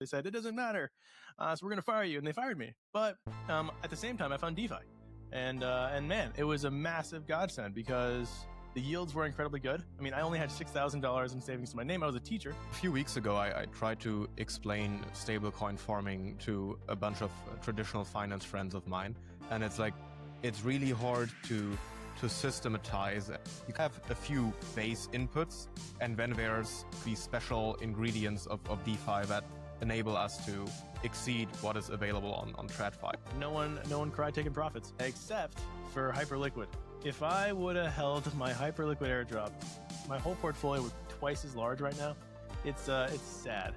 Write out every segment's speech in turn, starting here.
They said, it doesn't matter. So we're going to fire you. And they fired me. But at the same time, I found DeFi. And man, it was a massive godsend because the yields were incredibly good. I mean, I only had $6,000 in savings to my name. I was a teacher. A few weeks ago, I tried to explain stablecoin farming to a bunch of traditional finance friends of mine. And it's really hard to systematize. You have a few base inputs, and then there's these special ingredients of DeFi that enable us to exceed what is available on TradFi. No one cried taking profits, except for Hyperliquid. If I would have held my Hyperliquid airdrop, my whole portfolio was twice as large right now. It's sad.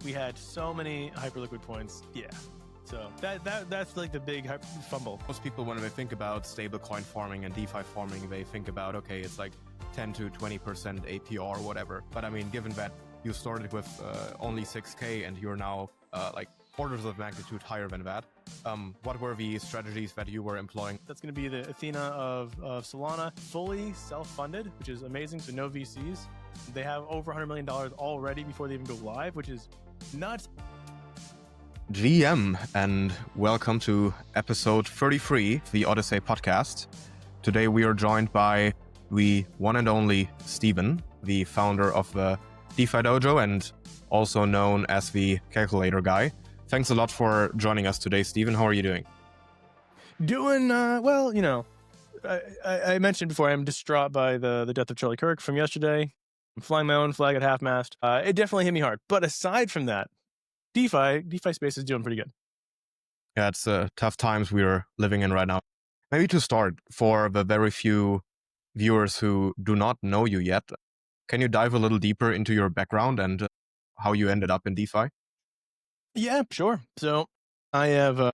We had so many Hyperliquid points. Yeah. So that's like the big fumble. Most people, when they think about stablecoin farming and DeFi farming, they think about, okay, it's like 10 to 20% APR or whatever. But I mean, given that you started with only 6K and you're now like orders of magnitude higher than that, what were the strategies that you were employing? That's going to be the Athena of Solana, fully self-funded, which is amazing. So no VCs. They have over $100 million already before they even go live, which is nuts. GM, and welcome to episode 33, the Odyssey podcast. Today we are joined by the one and only Steven, the founder of the DeFi Dojo and also known as the calculator guy. Thanks a lot for joining us today, Steven. How are you doing? Doing well, you know, I mentioned before I'm distraught by the death of Charlie Kirk from yesterday. I'm flying my own flag at half mast. It definitely hit me hard. But aside from that, DeFi space is doing pretty good. Yeah, it's tough times we're living in right now. Maybe to start, for the very few viewers who do not know you yet, can you dive a little deeper into your background and how you ended up in DeFi? Yeah, sure. So I have a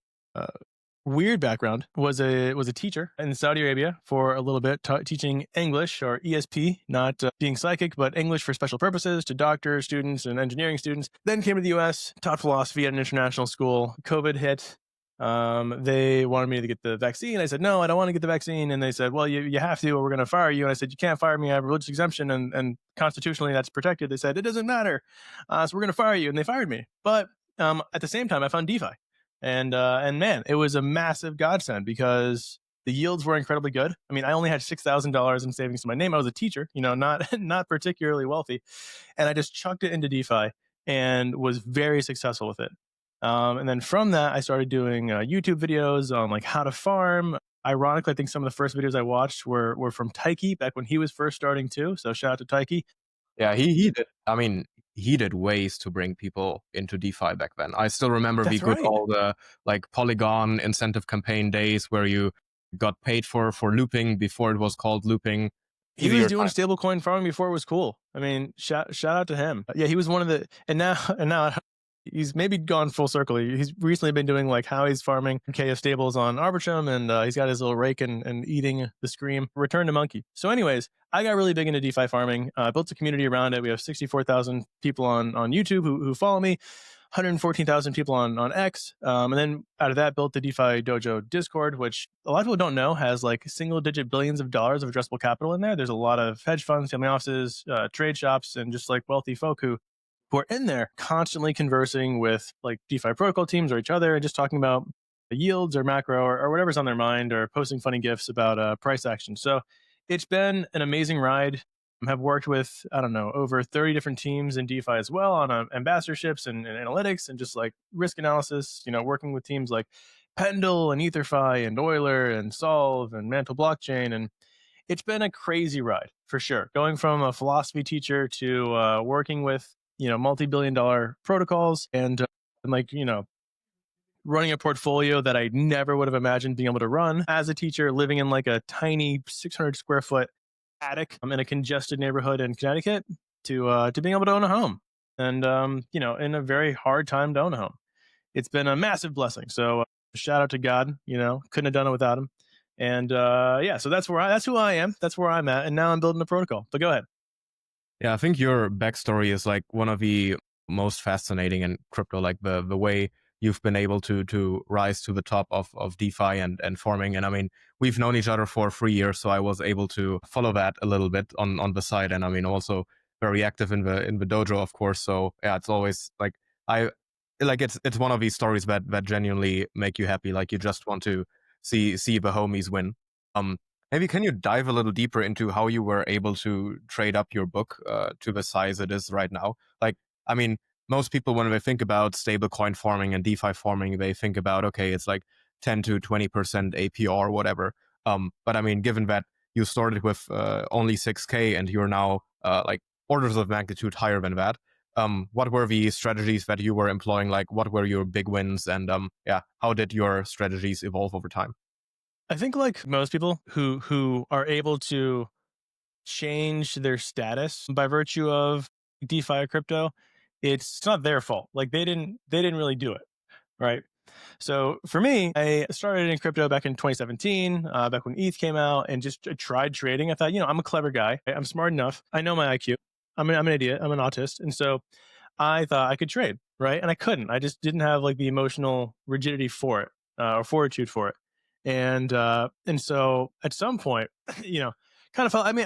weird background. Was a teacher in Saudi Arabia for a little bit, teaching English, or ESP, not being psychic, but English for special purposes to doctors, students, and engineering students. Then came to the US, taught philosophy at an international school. COVID hit. They wanted me to get the vaccine. I said, no, I don't want to get the vaccine. And they said, well, you have to, or we're going to fire you. And I said, you can't fire me. I have a religious exemption and constitutionally that's protected. They said, it doesn't matter. So we're going to fire you. And they fired me. But at the same time, I found DeFi. And man, it was a massive godsend because the yields were incredibly good. I mean, I only had $6,000 in savings to my name. I was a teacher, you know, not particularly wealthy. And I just chucked it into DeFi and was very successful with it. And then from that, I started doing YouTube videos on like how to farm. Ironically, I think some of the first videos I watched were from Taiki back when he was first starting too. So shout out to Taiki. Yeah, he did. I mean, he did ways to bring people into DeFi back then. I still remember the good old like Polygon incentive campaign days where you got paid for looping before it was called looping. He was doing stablecoin farming before it was cool. I mean, shout out to him. Yeah, he was one of the, and now he's maybe gone full circle. He's recently been doing like how he's farming KF stables on Arbitrum, and he's got his little rake and eating the scream. Return to monkey. So anyways, I got really big into DeFi farming. I built a community around it. We have 64,000 people on YouTube who follow me, 114,000 people on X. And then out of that, built the DeFi Dojo Discord, which a lot of people don't know has like single-digit billions of dollars of addressable capital in there. There's a lot of hedge funds, family offices, trade shops, and just like wealthy folk who are in there constantly conversing with like DeFi protocol teams or each other and just talking about the yields or macro or whatever's on their mind, or posting funny GIFs about price action. So it's been an amazing ride. I have worked with, I don't know, over 30 different teams in DeFi as well on ambassadorships and analytics and just like risk analysis, you know, working with teams like Pendle and EtherFi and Euler and Solve and Mantle Blockchain. And it's been a crazy ride for sure. Going from a philosophy teacher to working with, you know, multi-billion-dollar protocols and like, you know, running a portfolio that I never would have imagined being able to run as a teacher, living in like a tiny 600 square foot attic in a congested neighborhood in Connecticut to being able to own a home. And, you know, in a very hard time to own a home. It's been a massive blessing. So shout out to God, you know, couldn't have done it without him. And yeah, so that's who I am. That's where I'm at. And now I'm building a protocol. But go ahead. Yeah, I think your backstory is like one of the most fascinating in crypto, like the way you've been able to rise to the top of DeFi and farming. And I mean, we've known each other for 3 years, so I was able to follow that a little bit on the side. And I mean, also very active in the dojo, of course. So yeah, it's always like like it's one of these stories that genuinely make you happy. Like you just want to see the homies win. Um, Maybe can you dive a little deeper into how you were able to trade up your book to the size it is right now? Like, I mean, most people when they think about stablecoin farming and DeFi farming, they think about okay, it's like 10 to 20% APR or whatever. But I mean, given that you started with only 6K and you're now like orders of magnitude higher than that, what were the strategies that you were employing? Like, what were your big wins? And yeah, how did your strategies evolve over time? I think like most people who are able to change their status by virtue of DeFi or crypto, it's not their fault. Like they didn't really do it, right? So for me, I started in crypto back in 2017, back when ETH came out, and just tried trading. I thought, I'm a clever guy. I'm smart enough. I know my IQ. I'm an idiot. I'm an autist, and so I thought I could trade, right? And I couldn't. I just didn't have like the emotional rigidity for it, or fortitude for it. And so at some point, kind of felt. I mean,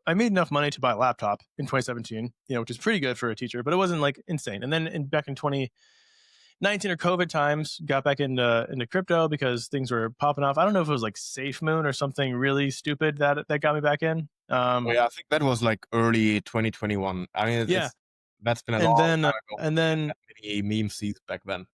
I made enough money to buy a laptop in 2017, which is pretty good for a teacher, but it wasn't like insane. And then back in 2019 or COVID times, got back into crypto because things were popping off. I don't know if it was like Safe Moon or something really stupid that got me back in. Oh yeah, I think that was like early 2021. I mean, Yeah, that's been a and long then time ago. and We didn't then have many meme seeds back then.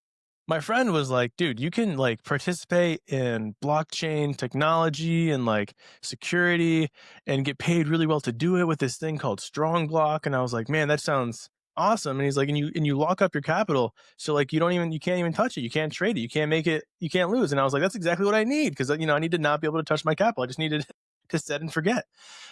my friend was like, dude, you can like participate in blockchain technology and like security and get paid really well to do it with this thing called strong block. And I was like, man, that sounds awesome. And he's like, and you lock up your capital. So like you can't even touch it. You can't trade it. You can't make it, you can't lose. And I was like, that's exactly what I need. Because I need to not be able to touch my capital. I just needed to set and forget.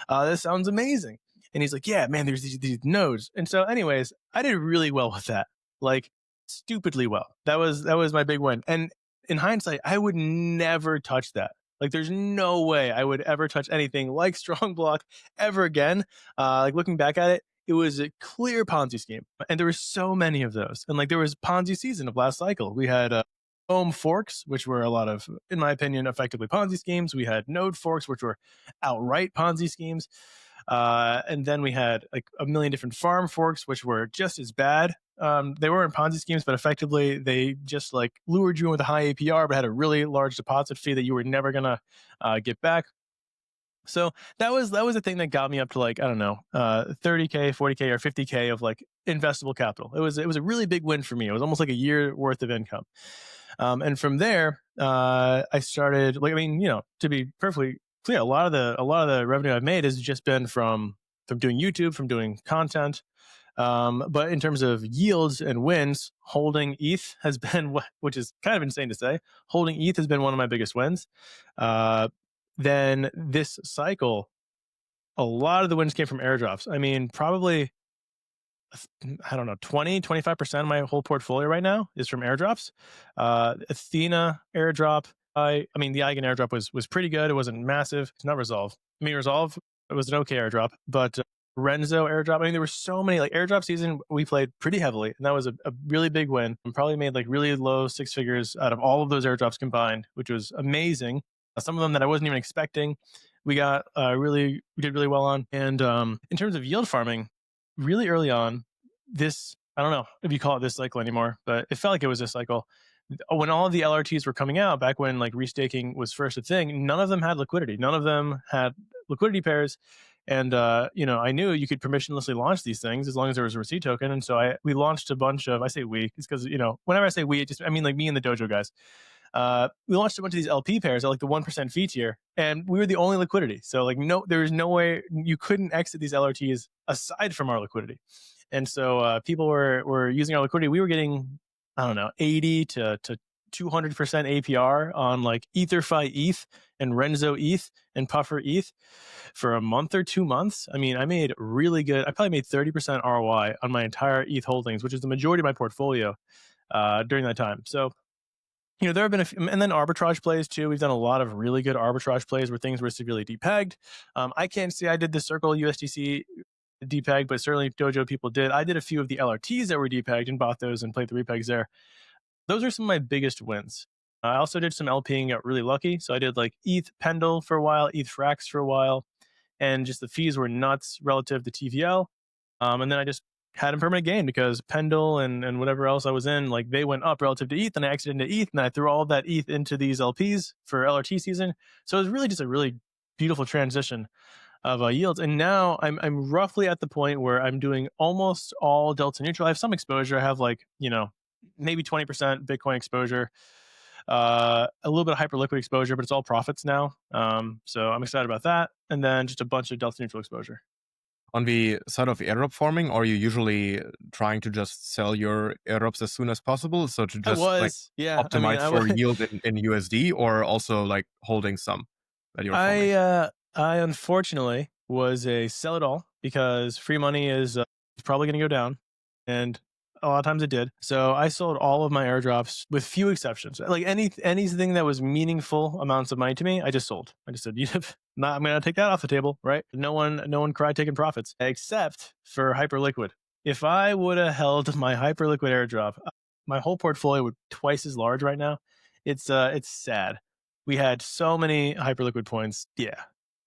This sounds amazing. And he's like, yeah, man, there's these nodes. And so anyways, I did really well with that. Like stupidly well. That was my big win. And in hindsight, I would never touch that. Like, there's no way I would ever touch anything like Strong Block ever again. Like looking back at it, it was a clear Ponzi scheme, and there were so many of those. And like there was Ponzi season of last cycle. We had Ohm forks, which were a lot of, in my opinion, effectively Ponzi schemes. We had Node forks, which were outright Ponzi schemes. And then we had like a million different farm forks, which were just as bad. They weren't Ponzi schemes, but effectively they just like lured you in with a high APR, but had a really large deposit fee that you were never gonna get back. So that was the thing that got me up to like, I don't know, 30K, 40K, or 50K of like investable capital. It was a really big win for me. It was almost like a year worth of income. And from there, I started like, I mean, to be perfectly clear, a lot of the revenue I've made has just been from doing YouTube, from doing content. But in terms of yields and wins, holding ETH has been, which is kind of insane to say, holding ETH has been one of my biggest wins. Uh, then this cycle, a lot of the wins came from airdrops. I mean, probably, I don't know, 20-25% of my whole portfolio right now is from airdrops. Athena airdrop. I mean, the Eigen airdrop was pretty good. It wasn't massive. It's not Resolve. I mean, Resolve, it was an okay airdrop, but Renzo airdrop. I mean, there were so many like airdrop season. We played pretty heavily, and that was a really big win. And probably made like really low six figures out of all of those airdrops combined, which was amazing. Some of them that I wasn't even expecting. We did really well on. And in terms of yield farming, really early on, this, I don't know if you call it this cycle anymore, but it felt like it was this cycle. When all of the LRTs were coming out, back when like restaking was first a thing, none of them had liquidity. None of them had liquidity pairs. And I knew you could permissionlessly launch these things as long as there was a receipt token. And so we launched a bunch of, I say we, it's because whenever I say we, I mean like me and the dojo guys. We launched a bunch of these LP pairs at like the 1% fee tier, and we were the only liquidity. So like there was no way you couldn't exit these LRTs aside from our liquidity. And so people were using our liquidity. We were getting, I don't know, 80 to 200% APR on like EtherFi ETH and Renzo ETH and Puffer ETH for a month or 2 months. I mean, I made really good. I probably made 30% ROI on my entire ETH holdings, which is the majority of my portfolio during that time. So there have been and then arbitrage plays too. We've done a lot of really good arbitrage plays where things were severely depegged. I can't say I did the Circle USDC depeg, but certainly Dojo people did. I did a few of the LRTs that were depegged and bought those and played the repegs there. Those are some of my biggest wins. I also did some LPing, got really lucky. So I did like ETH Pendle for a while, ETH Frax for a while, and just the fees were nuts relative to TVL. And then I just had a permanent gain because Pendle and whatever else I was in, like they went up relative to ETH, and I exited into ETH, and I threw all of that ETH into these LPs for LRT season. So it was really just a really beautiful transition of yields. And now I'm roughly at the point where I'm doing almost all delta neutral. I have some exposure. I have like, maybe 20% Bitcoin exposure, a little bit of hyperliquid exposure, but it's all profits now. So I'm excited about that. And then just a bunch of delta neutral exposure. On the side of airdrop farming, are you usually trying to just sell your airdrops as soon as possible? So to I just like was, yeah. I mean, optimize for yield in USD, or also like holding some that you're farming? I unfortunately was a sell it all because free money is probably going to go down, and a lot of times it did. So I sold all of my airdrops with few exceptions. Like anything that was meaningful amounts of money to me, I just sold. I just said, I'm going to take that off the table, right? No one cried taking profits except for hyperliquid. If I would have held my hyperliquid airdrop, my whole portfolio would be twice as large right now. It's sad. We had so many hyperliquid points. Yeah.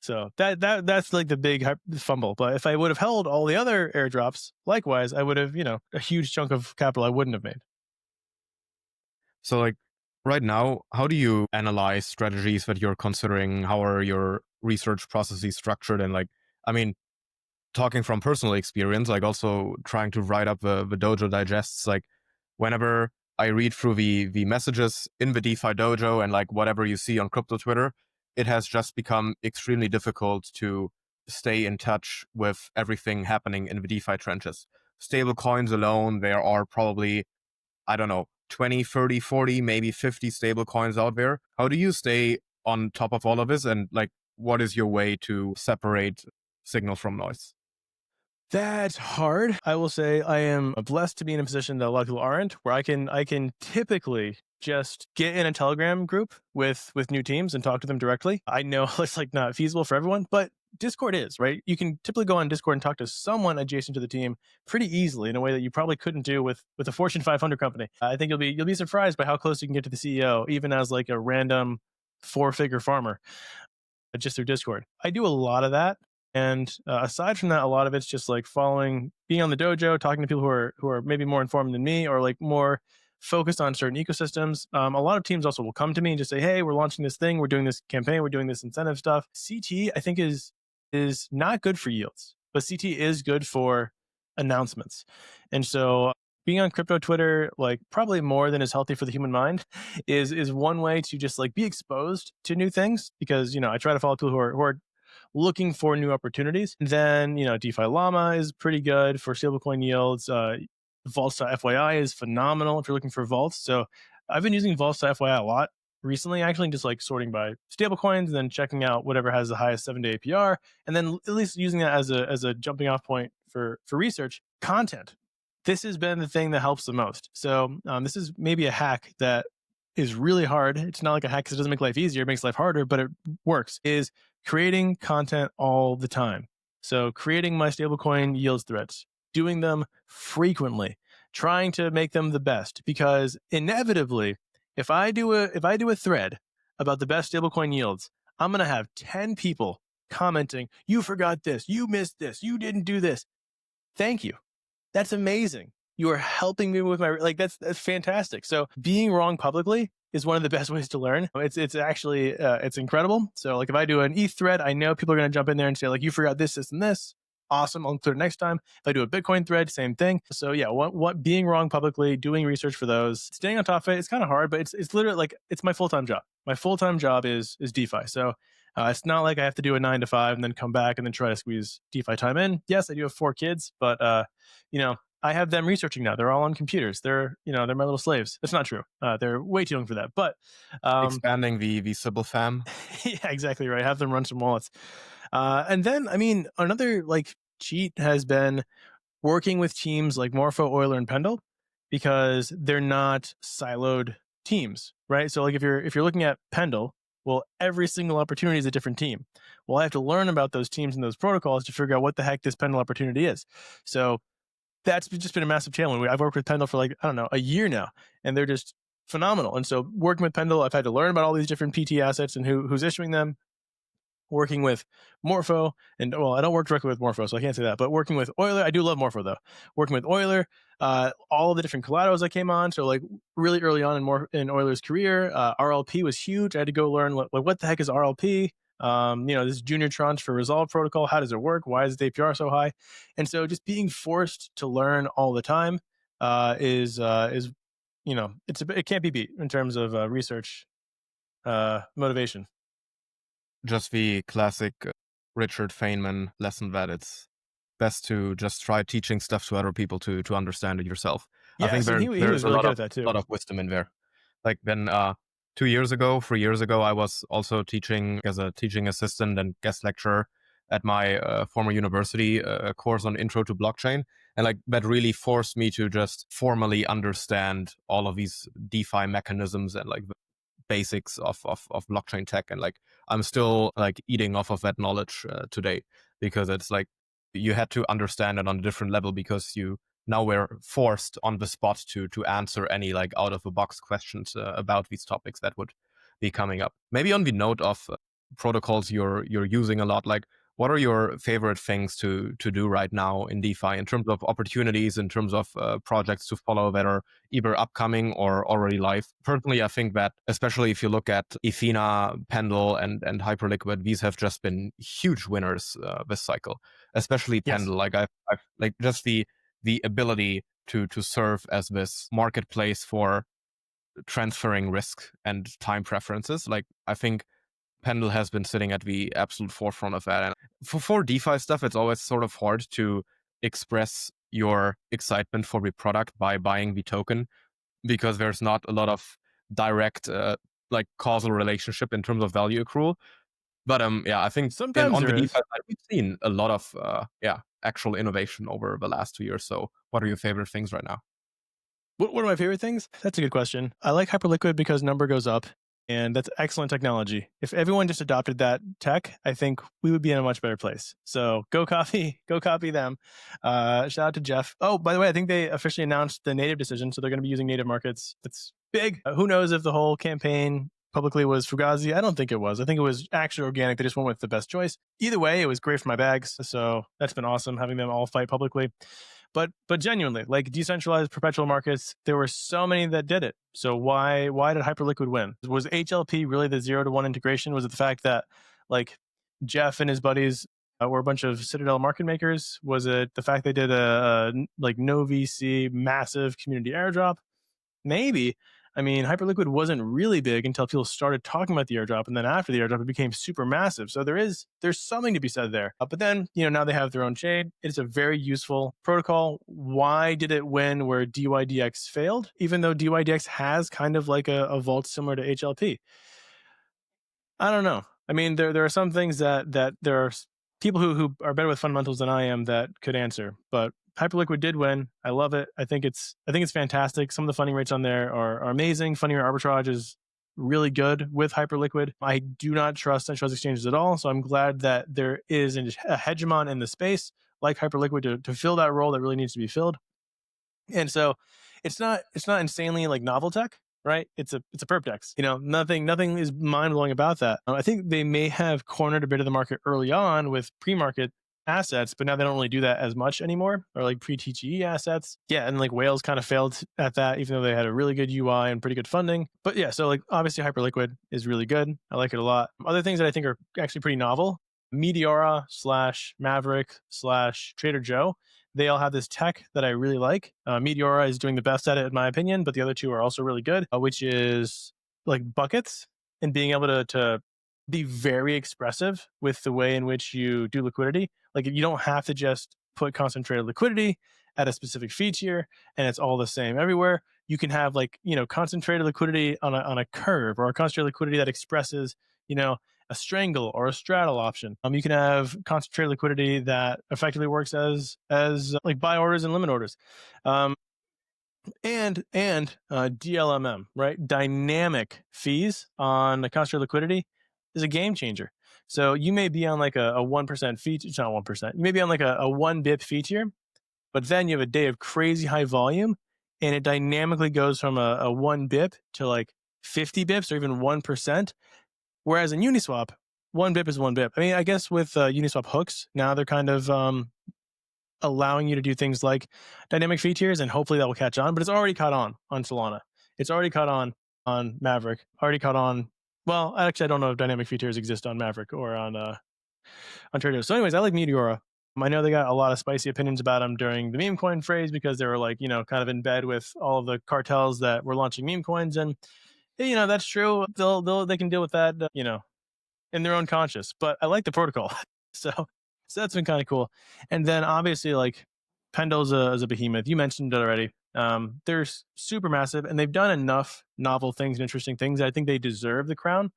So that's like the big fumble. But if I would have held all the other airdrops, likewise, I would have, a huge chunk of capital I wouldn't have made. So like right now, how do you analyze strategies that you're considering? How are your research processes structured? And like, I mean, talking from personal experience, like also trying to write up the dojo digests, like whenever I read through the messages in the DeFi Dojo and like whatever you see on crypto Twitter, it has just become extremely difficult to stay in touch with everything happening in the DeFi trenches. Stable coins alone, there are probably, I don't know, 20, 30, 40, maybe 50 stable coins out there. How do you stay on top of all of this? And like, what is your way to separate signal from noise? That's hard. I will say I am blessed to be in a position that a lot of people aren't, where I can typically just get in a Telegram group with new teams and talk to them directly. I know it's like not feasible for everyone, but Discord is, right? You can typically go on Discord and talk to someone adjacent to the team pretty easily in a way that you probably couldn't do with a Fortune 500 company. I think you'll be surprised by how close you can get to the CEO, even as like a random 4-figure farmer, just through Discord. I do a lot of that. And aside from that, a lot of it's just like being on the dojo, talking to people who are maybe more informed than me, or like more focused on certain ecosystems. A lot of teams also will come to me and just say, "Hey, we're launching this thing, we're doing this campaign, we're doing this incentive stuff." CT, I think, is not good for yields, but CT is good for announcements. And so being on crypto Twitter, like probably more than is healthy for the human mind, is one way to just like be exposed to new things, because I try to follow people who are looking for new opportunities. Then, DeFi Llama is pretty good for stablecoin yields. Vaults.fyi is phenomenal if you're looking for vaults. So I've been using Vaults.fyi a lot recently, actually, just like sorting by stablecoins and then checking out whatever has the highest 7-day APR, and then at least using that as a jumping off point for research content. This has been the thing that helps the most. So this is maybe a hack that is really hard. It's not like a hack because it doesn't make life easier, it makes life harder, but it works, is creating content all the time. So creating my stablecoin yields threads, doing them frequently, trying to make them the best, because inevitably, if I do a thread about the best stablecoin yields, I'm going to have 10 people commenting, "You forgot this, you missed this, you didn't do this." Thank you. That's amazing. You are helping me with my, like, that's fantastic. So being wrong publicly is one of the best ways to learn. It's actually, it's incredible. So like if I do an ETH thread, I know people are going to jump in there and say like, "You forgot this, this, and this." Awesome. I'll include it next time. If I do a Bitcoin thread, same thing. So yeah, what being wrong publicly, doing research for those, staying on top of it, it's kind of hard, but it's literally like, it's my full-time job. My full-time job is DeFi. So it's not like I have to do a 9 to 5 and then come back and then try to squeeze DeFi time in. Yes, I do have 4 kids, but I have them researching now. They're all on computers. They're my little slaves. That's not true. They're way too young for that. But Expanding the Sybil fam. yeah, exactly right. Have them run some wallets. And then, I mean, another like cheat has been working with teams like Morpho, Euler, and Pendle, because they're not siloed teams, right? So like if you're looking at Pendle, well, every single opportunity is a different team. Well, I have to learn about those teams and those protocols to figure out what the heck this Pendle opportunity is. So that's just been a massive challenge. I've worked with Pendle for like, I don't know, a year now, and they're just phenomenal. And so working with Pendle, I've had to learn about all these different PT assets and who's issuing them. working with Morpho, and well, I don't work directly with Morpho, so I can't say that. But working with Euler, I do love Morpho though. Working with Euler, all of the different collaterals I came on. So like really early on in Euler's career, RLP was huge. I had to go learn what the heck is RLP. This junior tranche for resolve protocol. How does it work? Why is the APR so high? And so just being forced to learn all the time is it can't be beat in terms of research motivation. Just the classic Richard Feynman lesson that it's best to just try teaching stuff to other people to understand it yourself. I think Yes, and he there's was a really lot good of at that too. lot of wisdom in there. Like then 2 years ago, 3 years ago, I was also teaching as a teaching assistant and guest lecturer at my former university, a course on intro to blockchain. And like that really forced me to just formally understand all of these DeFi mechanisms and like the basics of blockchain tech. And like I'm still like eating off of that knowledge today, because it's like you had to understand it on a different level, because you now were forced on the spot to answer any like out of the box questions about these topics that would be coming up. Maybe on the note of protocols you're using a lot, like what are your favorite things to do right now in DeFi in terms of opportunities, in terms of projects to follow that are either upcoming or already live? Personally, I think that especially if you look at Ethena, Pendle, and Hyperliquid, these have just been huge winners this cycle. Especially Yes. Pendle, like I've like just the ability to serve as this marketplace for transferring risk and time preferences. Like I think Pendle has been sitting at the absolute forefront of that. And for DeFi stuff, it's always sort of hard to express your excitement for the product by buying the token, because there's not a lot of direct like causal relationship in terms of value accrual. But yeah, I think Sometimes on the there DeFi is. side, we've seen a lot of actual innovation over the last 2 years. So what are your favorite things right now? What are my favorite things? That's a good question. I like Hyperliquid because number goes up, and that's excellent technology. If everyone just adopted that tech, I think we would be in a much better place. So go copy them. Shout out to Jeff. Oh, by the way, I think they officially announced the native decision, so they're going to be using native markets. That's big. Who knows if the whole campaign publicly was Fugazi? I don't think it was. I think it was actually organic. They just went with the best choice. Either way, it was great for my bags. So that's been awesome having them all fight publicly. But genuinely, like decentralized perpetual markets, there were so many that did it. So why did Hyperliquid win? Was HLP really the 0 to 1 integration? Was it the fact that like Jeff and his buddies were a bunch of Citadel market makers? Was it the fact they did a like no VC massive community airdrop? Maybe. I mean, Hyperliquid wasn't really big until people started talking about the airdrop, and then after the airdrop, it became super massive. So there's something to be said there. But then now they have their own chain. It's a very useful protocol. Why did it win where DYDX failed? Even though DYDX has kind of like a vault similar to HLP. I don't know. I mean, there are some things that there are people who are better with fundamentals than I am that could answer. But Hyperliquid did win. I love it. I think it's fantastic. Some of the funding rates on there are amazing. Funding arbitrage is really good with Hyperliquid. I do not trust centralized exchanges at all. So I'm glad that there is a hegemon in the space like Hyperliquid to fill that role that really needs to be filled. And so it's not insanely like novel tech, right? It's a perp dex. Nothing is mind blowing about that. I think they may have cornered a bit of the market early on with pre-market assets, but now they don't really do that as much anymore, or like pre-TGE assets. Yeah, and like Whales kind of failed at that, even though they had a really good UI and pretty good funding. But yeah, so like obviously Hyperliquid is really good. I like it a lot. Other things that I think are actually pretty novel, Meteora / Maverick / Trader Joe. They all have this tech that I really like. Meteora is doing the best at it, in my opinion, but the other two are also really good, which is like buckets and being able to be very expressive with the way in which you do liquidity. Like you don't have to just put concentrated liquidity at a specific fee tier and it's all the same everywhere. You can have like, concentrated liquidity on a curve, or a concentrated liquidity that expresses, a strangle or a straddle option. You can have concentrated liquidity that effectively works as like buy orders and limit orders. And DLMM, right? Dynamic fees on the concentrated liquidity is a game changer. So you may be on like a 1% fee, it's not 1%. You may be on like a 1 BIP fee tier, but then you have a day of crazy high volume and it dynamically goes from a 1 BIP to like 50 bips or even 1%. Whereas in Uniswap, one BIP is one BIP. I mean, I guess with Uniswap hooks, now they're kind of allowing you to do things like dynamic fee tiers, and hopefully that will catch on. But it's already caught on Solana. It's already caught on Maverick. Already caught on. Well, actually, I don't know if dynamic fee tiers exist on Maverick or on Trader. So, anyways, I like Meteora. I know they got a lot of spicy opinions about them during the meme coin phrase because they were like, kind of in bed with all of the cartels that were launching meme coins, and that's true. They can deal with that, in their own conscience. But I like the protocol, so that's been kind of cool. And then obviously, like Pendle is a behemoth. You mentioned it already. They're super massive, and they've done enough novel things and interesting things. I think they deserve the crown.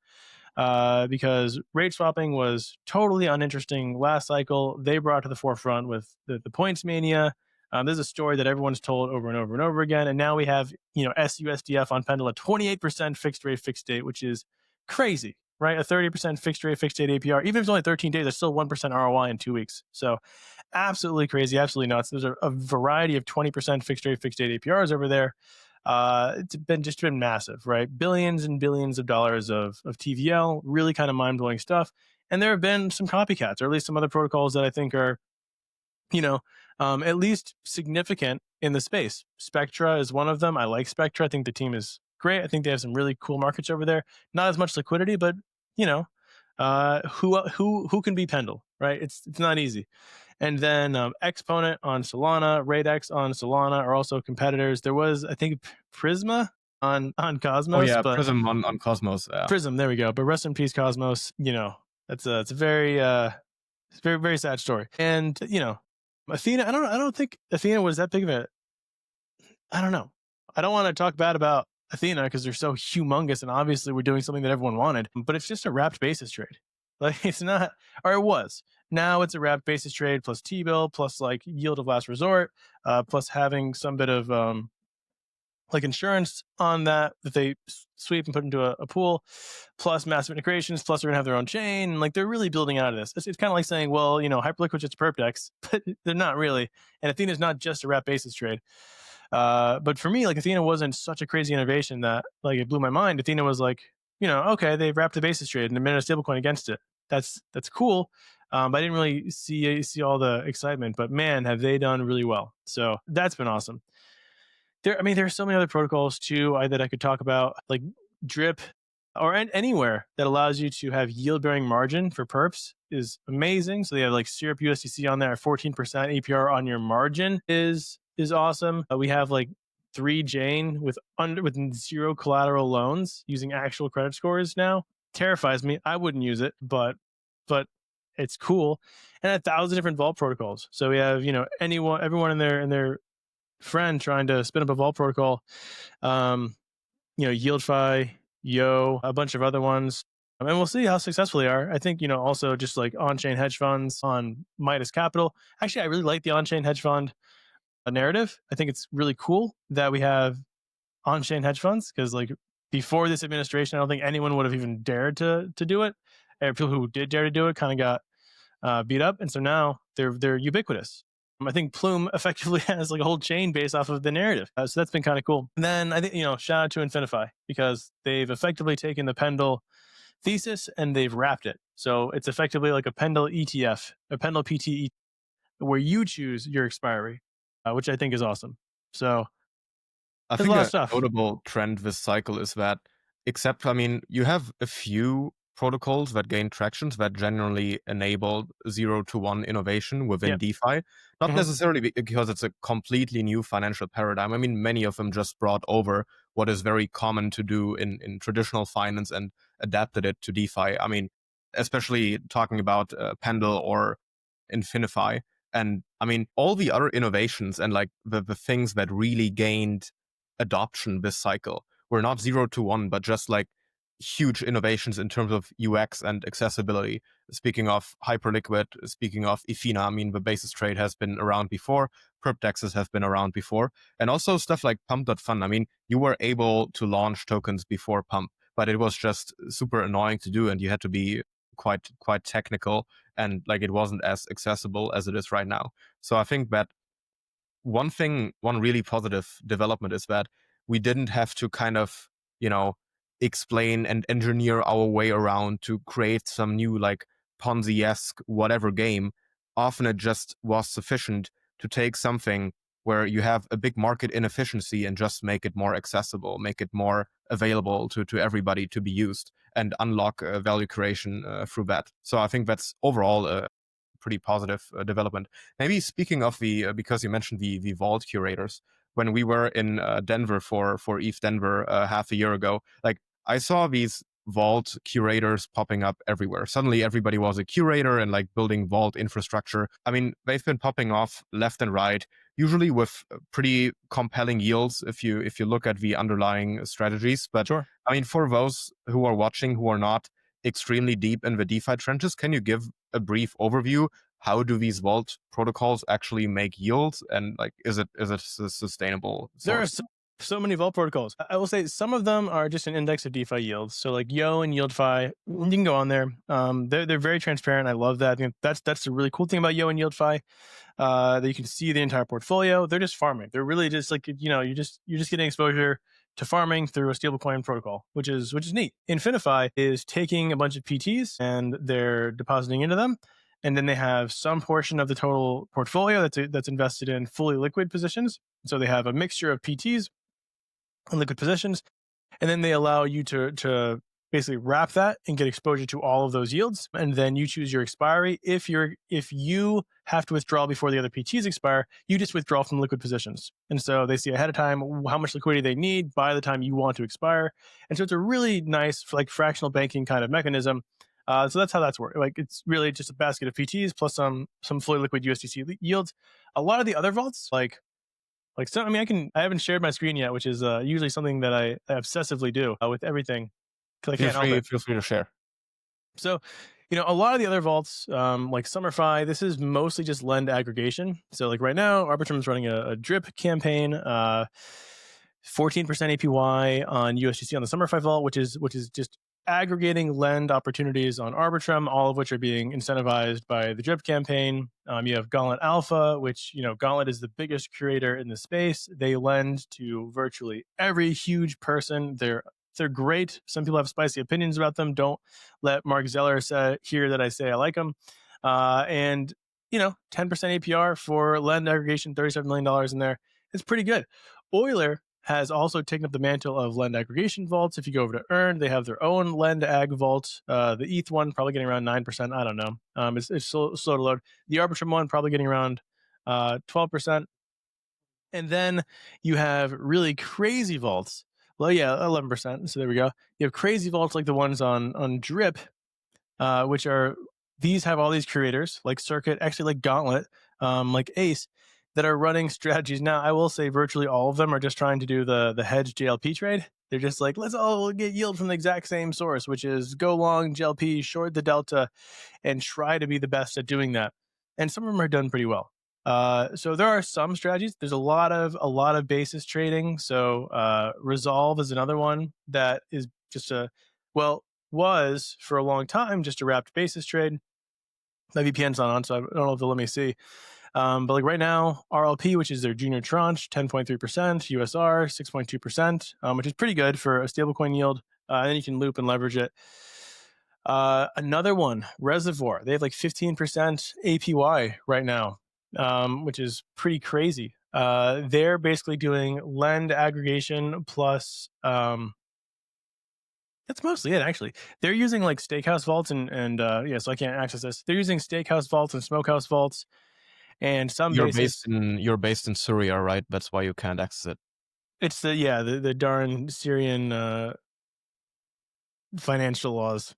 Because rate swapping was totally uninteresting last cycle. They brought to the forefront with the points mania. This is a story that everyone's told over and over and over again. And now we have, SUSDF on Pendle at 28% fixed rate, fixed date, which is crazy, right? A 30% fixed rate, fixed date APR. Even if it's only 13 days, there's still 1% ROI in 2 weeks. So absolutely crazy, absolutely nuts. There's a variety of 20% fixed rate, fixed date APRs over there. It's been massive, right? Billions and billions of dollars of TVL, really kind of mind-blowing stuff. And there have been some copycats, or at least some other protocols that I think are, at least significant in the space. Spectra is one of them. I like Spectra. I think the team is great. I think they have some really cool markets over there. Not as much liquidity, but who can be Pendle, right? It's not easy. And then Exponent on Solana, RateX on Solana are also competitors. There was, I think, Prisma on Cosmos. Oh yeah, but Prism on Cosmos. Yeah. Prism, there we go. But rest in peace, Cosmos. It's a very very sad story. And Athena, I don't think Athena was that big of a. I don't know. I don't want to talk bad about Athena because they're so humongous, and obviously we're doing something that everyone wanted. But it's just a wrapped basis trade. Like it's not, or it was. Now it's a wrapped basis trade plus T-bill plus like yield of last resort, plus having some bit of like insurance on that they sweep and put into a pool, plus massive integrations, plus they're gonna have their own chain. Like they're really building out of this. It's kind of like saying, well, Hyperliquid's just a perp dex, but they're not really. And Athena's not just a wrapped basis trade. But for me, like Athena wasn't such a crazy innovation that like it blew my mind. Athena was like, okay, they've wrapped the basis trade and they made a stablecoin against it. That's cool. But I didn't really see all the excitement. But man, have they done really well. So that's been awesome. There are so many other protocols too that I could talk about, like Drip or anywhere that allows you to have yield bearing margin for perps is amazing. So they have like Syrup USDC on there, 14% APR on your margin is awesome. We have like 3Jane with zero collateral loans using actual credit scores now. Terrifies me. I wouldn't use it, but it's cool. And 1,000 different vault protocols. So we have, everyone in their friend trying to spin up a vault protocol. YieldFi, Yo, a bunch of other ones. And we'll see how successful they are. I think, also just like on-chain hedge funds on Midas Capital. Actually, I really like the on-chain hedge fund narrative. I think it's really cool that we have on-chain hedge funds because like before this administration, I don't think anyone would have even dared to do it. And people who did dare to do it kind of got beat up. And so now they're ubiquitous. I think Plume effectively has like a whole chain based off of the narrative. So that's been kind of cool. And then I think, shout out to MezzanineFi because they've effectively taken the Pendle thesis and they've wrapped it. So it's effectively like a Pendle ETF, a Pendle PT where you choose your expiry, which I think is awesome. So I think a notable trend this cycle is that, you have a few protocols that gain tractions that generally enable 0-to-1 innovation within DeFi. Not necessarily because it's a completely new financial paradigm. Many of them just brought over what is very common to do in traditional finance and adapted it to DeFi. Especially talking about Pendle or Infinify. And all the other innovations and like the things that really gained adoption this cycle were not 0-to-1, but just like huge innovations in terms of UX and accessibility. Speaking of Hyperliquid, speaking of Ethena, the basis trade has been around before, perp dexes have been around before, and also stuff like Pump.fun. You were able to launch tokens before Pump, but it was just super annoying to do, and you had to be quite technical, and like it wasn't as accessible as it is right now. So I think that one really positive development is that we didn't have to kind of, explain and engineer our way around to create some new like Ponzi-esque whatever game. Often it just was sufficient to take something where you have a big market inefficiency and just make it more accessible, make it more available to everybody to be used, and unlock value creation through that. So I think that's overall a pretty positive development. Maybe speaking of the, because you mentioned the vault curators, when we were in Denver for ETH Denver half a year ago, like I saw these vault curators popping up everywhere. Suddenly everybody was a curator and like building vault infrastructure. I mean, they've been popping off left and right, usually with pretty compelling yields if you look at the underlying strategies. But Sure. I mean, for those who are watching who are not extremely deep in the DeFi trenches, can you give a brief overview? How do these vault protocols actually make yields, and like is it a sustainable source? There are so many vault protocols. I will say some of them are just an index of DeFi yields. So like Yo and YieldFi, you can go on there. They're very transparent. I love that. I think that's the really cool thing about Yo and YieldFi. That you can see the entire portfolio. They're just farming. They're really just like, you're just getting exposure to farming through a stablecoin protocol, which is neat. Infinify is taking a bunch of PTs and they're depositing into them, and then they have some portion of the total portfolio that's invested in fully liquid positions. So they have a mixture of PTs and liquid positions, and then they allow you to basically wrap that and get exposure to all of those yields, and then you choose your expiry. If you have to withdraw before the other PTs expire, you just withdraw from liquid positions, and so they see ahead of time how much liquidity they need by the time you want to expire, and so it's a really nice like fractional banking kind of mechanism. So that's how that's worked. Like it's really just a basket of PTs plus some fully liquid USDC yields. A lot of the other vaults, like so, I mean, I haven't shared my screen yet, which is usually something that I obsessively do with everything because I can't help it. Feel free to share. So, a lot of the other vaults, like SummerFi, this is mostly just lend aggregation. So, like right now, Arbitrum is running a drip campaign, 14% APY on USDC on the SummerFi vault, which is just aggregating lend opportunities on Arbitrum, all of which are being incentivized by the drip campaign. You have Gauntlet Alpha, which, Gauntlet is the biggest curator in the space. They lend to virtually every huge person. They're great. Some people have spicy opinions about them. Don't let Mark Zeller hear that I say I like them. And 10% APR for lend aggregation, $37 million in there. It's pretty good. Euler has also taken up the mantle of lend aggregation vaults. If you go over to Earn, they have their own lend ag vault. The ETH one probably getting around 9%. I don't know. It's slow to load. The Arbitrum one probably getting around 12%. And then you have really crazy vaults. Well, yeah, 11%. So there we go. You have crazy vaults like the ones on Drip, which are, these have all these creators like Circuit, actually like Gauntlet, like Ace, that are running strategies. Now, I will say virtually all of them are just trying to do the hedge JLP trade. They're just like, let's all get yield from the exact same source, which is go long JLP, short the delta, and try to be the best at doing that. And some of them are done pretty well. So there are some strategies. There's a lot of basis trading. So Resolve is another one that is just was for a long time just a wrapped basis trade. My VPN's not on, so I don't know if they'll let me see. But like right now, RLP, which is their junior tranche, 10.3%, USR, 6.2%, which is pretty good for a stablecoin yield. And then you can loop and leverage it. Another one, Reservoir, they have like 15% APY right now, which is pretty crazy. They're basically doing lend aggregation plus, that's mostly it, actually. They're using like Stakehouse vaults and so I can't access this. They're using Stakehouse vaults and Smokehouse vaults. And some You're basis, based in Syria, right? That's why you can't access it. it's the darn Syrian financial laws.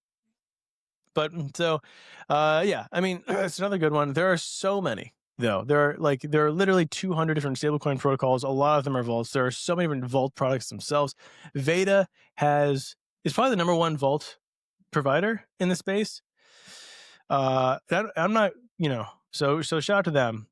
But so, I mean, it's another good one. There are so many, though. There are literally 200 different stablecoin protocols. A lot of them are vaults. There are so many different vault products themselves. Veda is probably the number one vault provider in the space. I'm not, so shout out to them.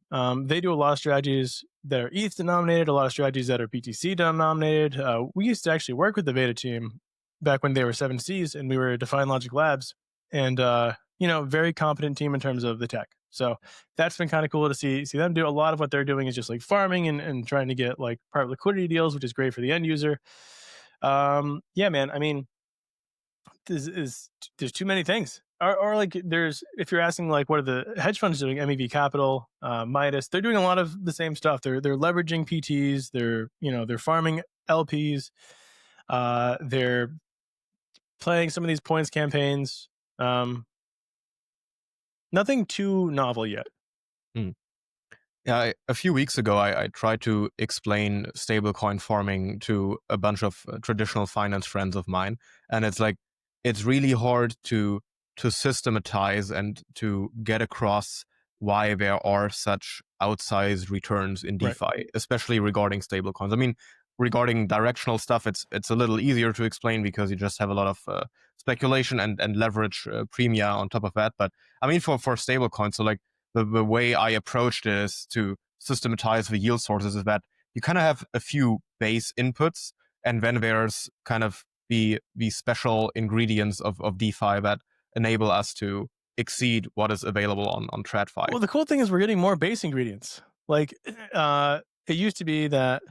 They do a lot of strategies that are ETH denominated, a lot of strategies that are BTC denominated. We used to actually work with the Veda team back when they were 7Cs and we were Define Logic Labs, and very competent team in terms of the tech. So that's been kind of cool to see them do. A lot of what they're doing is just like farming and trying to get like private liquidity deals, which is great for the end user. Yeah, man. I mean, there's too many things. Or like there's if you're asking like what are the hedge funds doing? MEV Capital, Midas, they're doing a lot of the same stuff. They're leveraging PTs. They're farming LPs. They're playing some of these points campaigns. Nothing too novel yet. Hmm. Yeah, a few weeks ago, I tried to explain stablecoin farming to a bunch of traditional finance friends of mine, and it's really hard to systematize and to get across why there are such outsized returns in Right. DeFi, especially regarding stablecoins. I mean, regarding directional stuff, it's a little easier to explain because you just have a lot of speculation and leverage premia on top of that. But I mean, for stablecoins, so like the way I approached it is to systematize the yield sources is that you kind of have a few base inputs, and then there's kind of the special ingredients of DeFi that enable us to exceed what is available on TradFi. Well, the cool thing is we're getting more base ingredients. Like it used to be that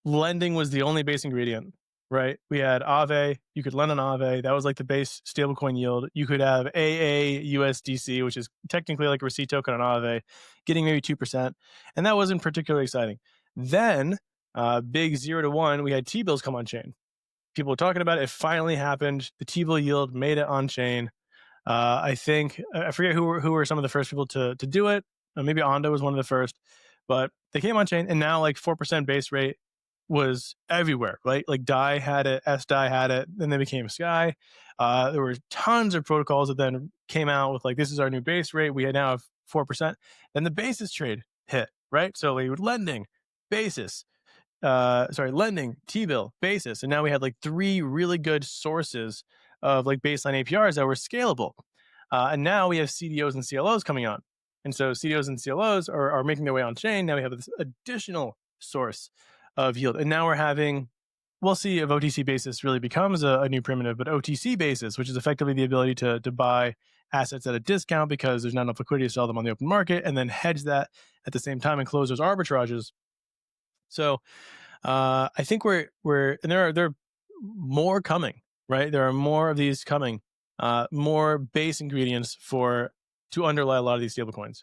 lending was the only base ingredient, right? We had Aave. You could lend on Aave. That was like the base stablecoin yield. You could have AAUSDC, which is technically like a receipt token on Aave, getting maybe 2%. And that wasn't particularly exciting. Then, big 0 to 1, we had T-bills come on chain. People were talking about it. It finally happened. The T-bill yield made it on chain. I think I forget who were some of the first people to do it. Maybe Ondo was one of the first, but they came on chain, and now like 4% base rate was everywhere, right? Like DAI had it, SDAI had it, then they became Sky. There were tons of protocols that then came out with like, this is our new base rate. We now have 4%. Then the basis trade hit, right? So we were lending, basis, lending, T-bill, basis. And now we had like 3 really good sources of like baseline APRs that were scalable. And now we have CDOs and CLOs coming on. And so CDOs and CLOs are making their way on chain. Now we have this additional source of yield. And now we'll see if OTC basis really becomes a new primitive, but OTC basis, which is effectively the ability to buy assets at a discount because there's not enough liquidity to sell them on the open market, and then hedge that at the same time and close those arbitrages. So I think we're and there are more coming, right? There are more of these coming, more base ingredients to underlie a lot of these stablecoins.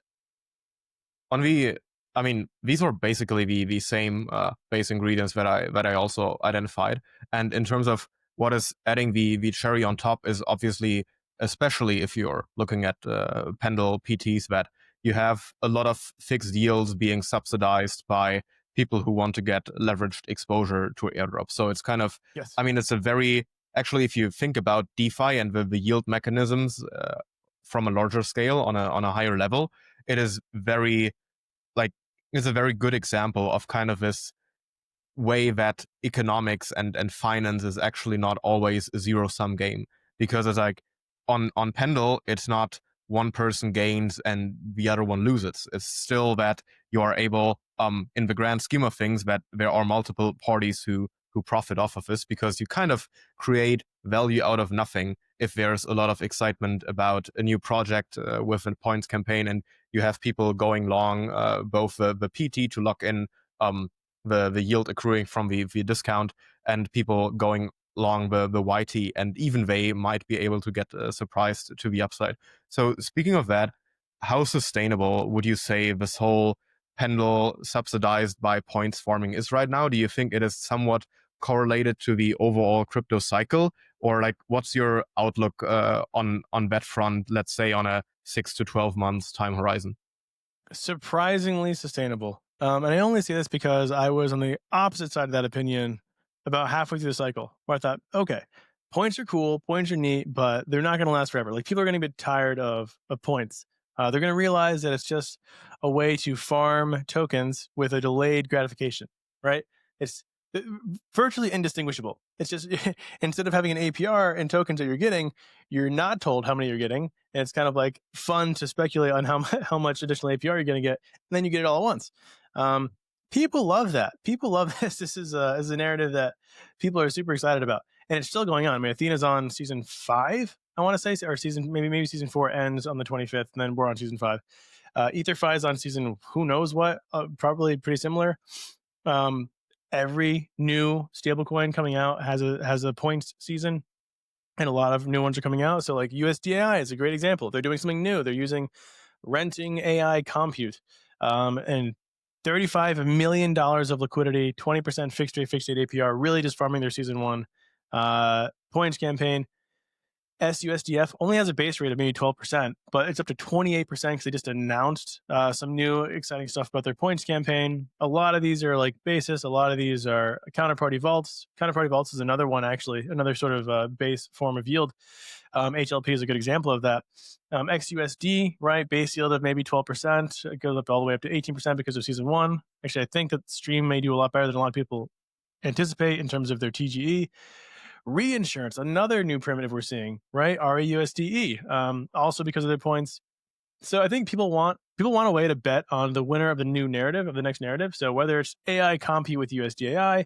I mean, these are basically the same base ingredients that I also identified. And in terms of what is adding the cherry on top is obviously, especially if you're looking at Pendle PTs, that you have a lot of fixed yields being subsidized by people who want to get leveraged exposure to airdrops. So it's kind of, Yes. I mean, it's a very, actually, if you think about DeFi and the yield mechanisms from a larger scale on a higher level, it is very, like, it's a very good example of kind of this way that economics and finance is actually not always a zero-sum game. Because it's like on Pendle, it's not one person gains and the other one loses. It's still that you are able, in the grand scheme of things, that there are multiple parties who profit off of this, because you kind of create value out of nothing if there's a lot of excitement about a new project with a points campaign, and you have people going long both the PT to lock in the yield accruing from the discount, and people going long the YT, and even they might be able to get surprised to the upside. So speaking of that, how sustainable would you say this whole Pendle subsidized by points farming is right now? Do you think it is somewhat correlated to the overall crypto cycle, or like what's your outlook on that front, let's say on a 6 to 12 months time horizon? Surprisingly sustainable. And I only say this because I was on the opposite side of that opinion about halfway through the cycle, where I thought, okay, points are cool, points are neat, but they're not going to last forever. Like people are going to get tired of points. They're going to realize that it's just a way to farm tokens with a delayed gratification, right? It's virtually indistinguishable. It's just instead of having an APR and tokens that you're getting, you're not told how many you're getting, and it's kind of like fun to speculate on how much additional APR you're going to get, and then you get it all at once. People love that. People love this. This is a narrative that people are super excited about, and it's still going on. I mean, Athena's on season 5, I want to say, or season maybe season 4 ends on the 25th, and then we're on season 5. EtherFi is on season who knows what, probably pretty similar. Every new stablecoin coming out has a points season. and a lot of new ones are coming out. So like USDAI is a great example. They're doing something new. They're using renting AI compute, and $35 million of liquidity, 20% fixed rate APR, really just farming their season one points campaign. SUSDF only has a base rate of maybe 12%, but it's up to 28% because they just announced some new exciting stuff about their points campaign. A lot of these are like basis. A lot of these are counterparty vaults. Counterparty vaults is another one, actually, another sort of base form of yield. HLP is a good example of that. XUSD, right? Base yield of maybe 12%. It goes up all the way up to 18% because of season one. Actually, I think that Stream may do a lot better than a lot of people anticipate in terms of their TGE. Reinsurance, another new primitive we're seeing, right? REUSDE, also because of their points. So I think people want a way to bet on the winner of the new narrative, of the next narrative. So whether it's AI compete with USDAI,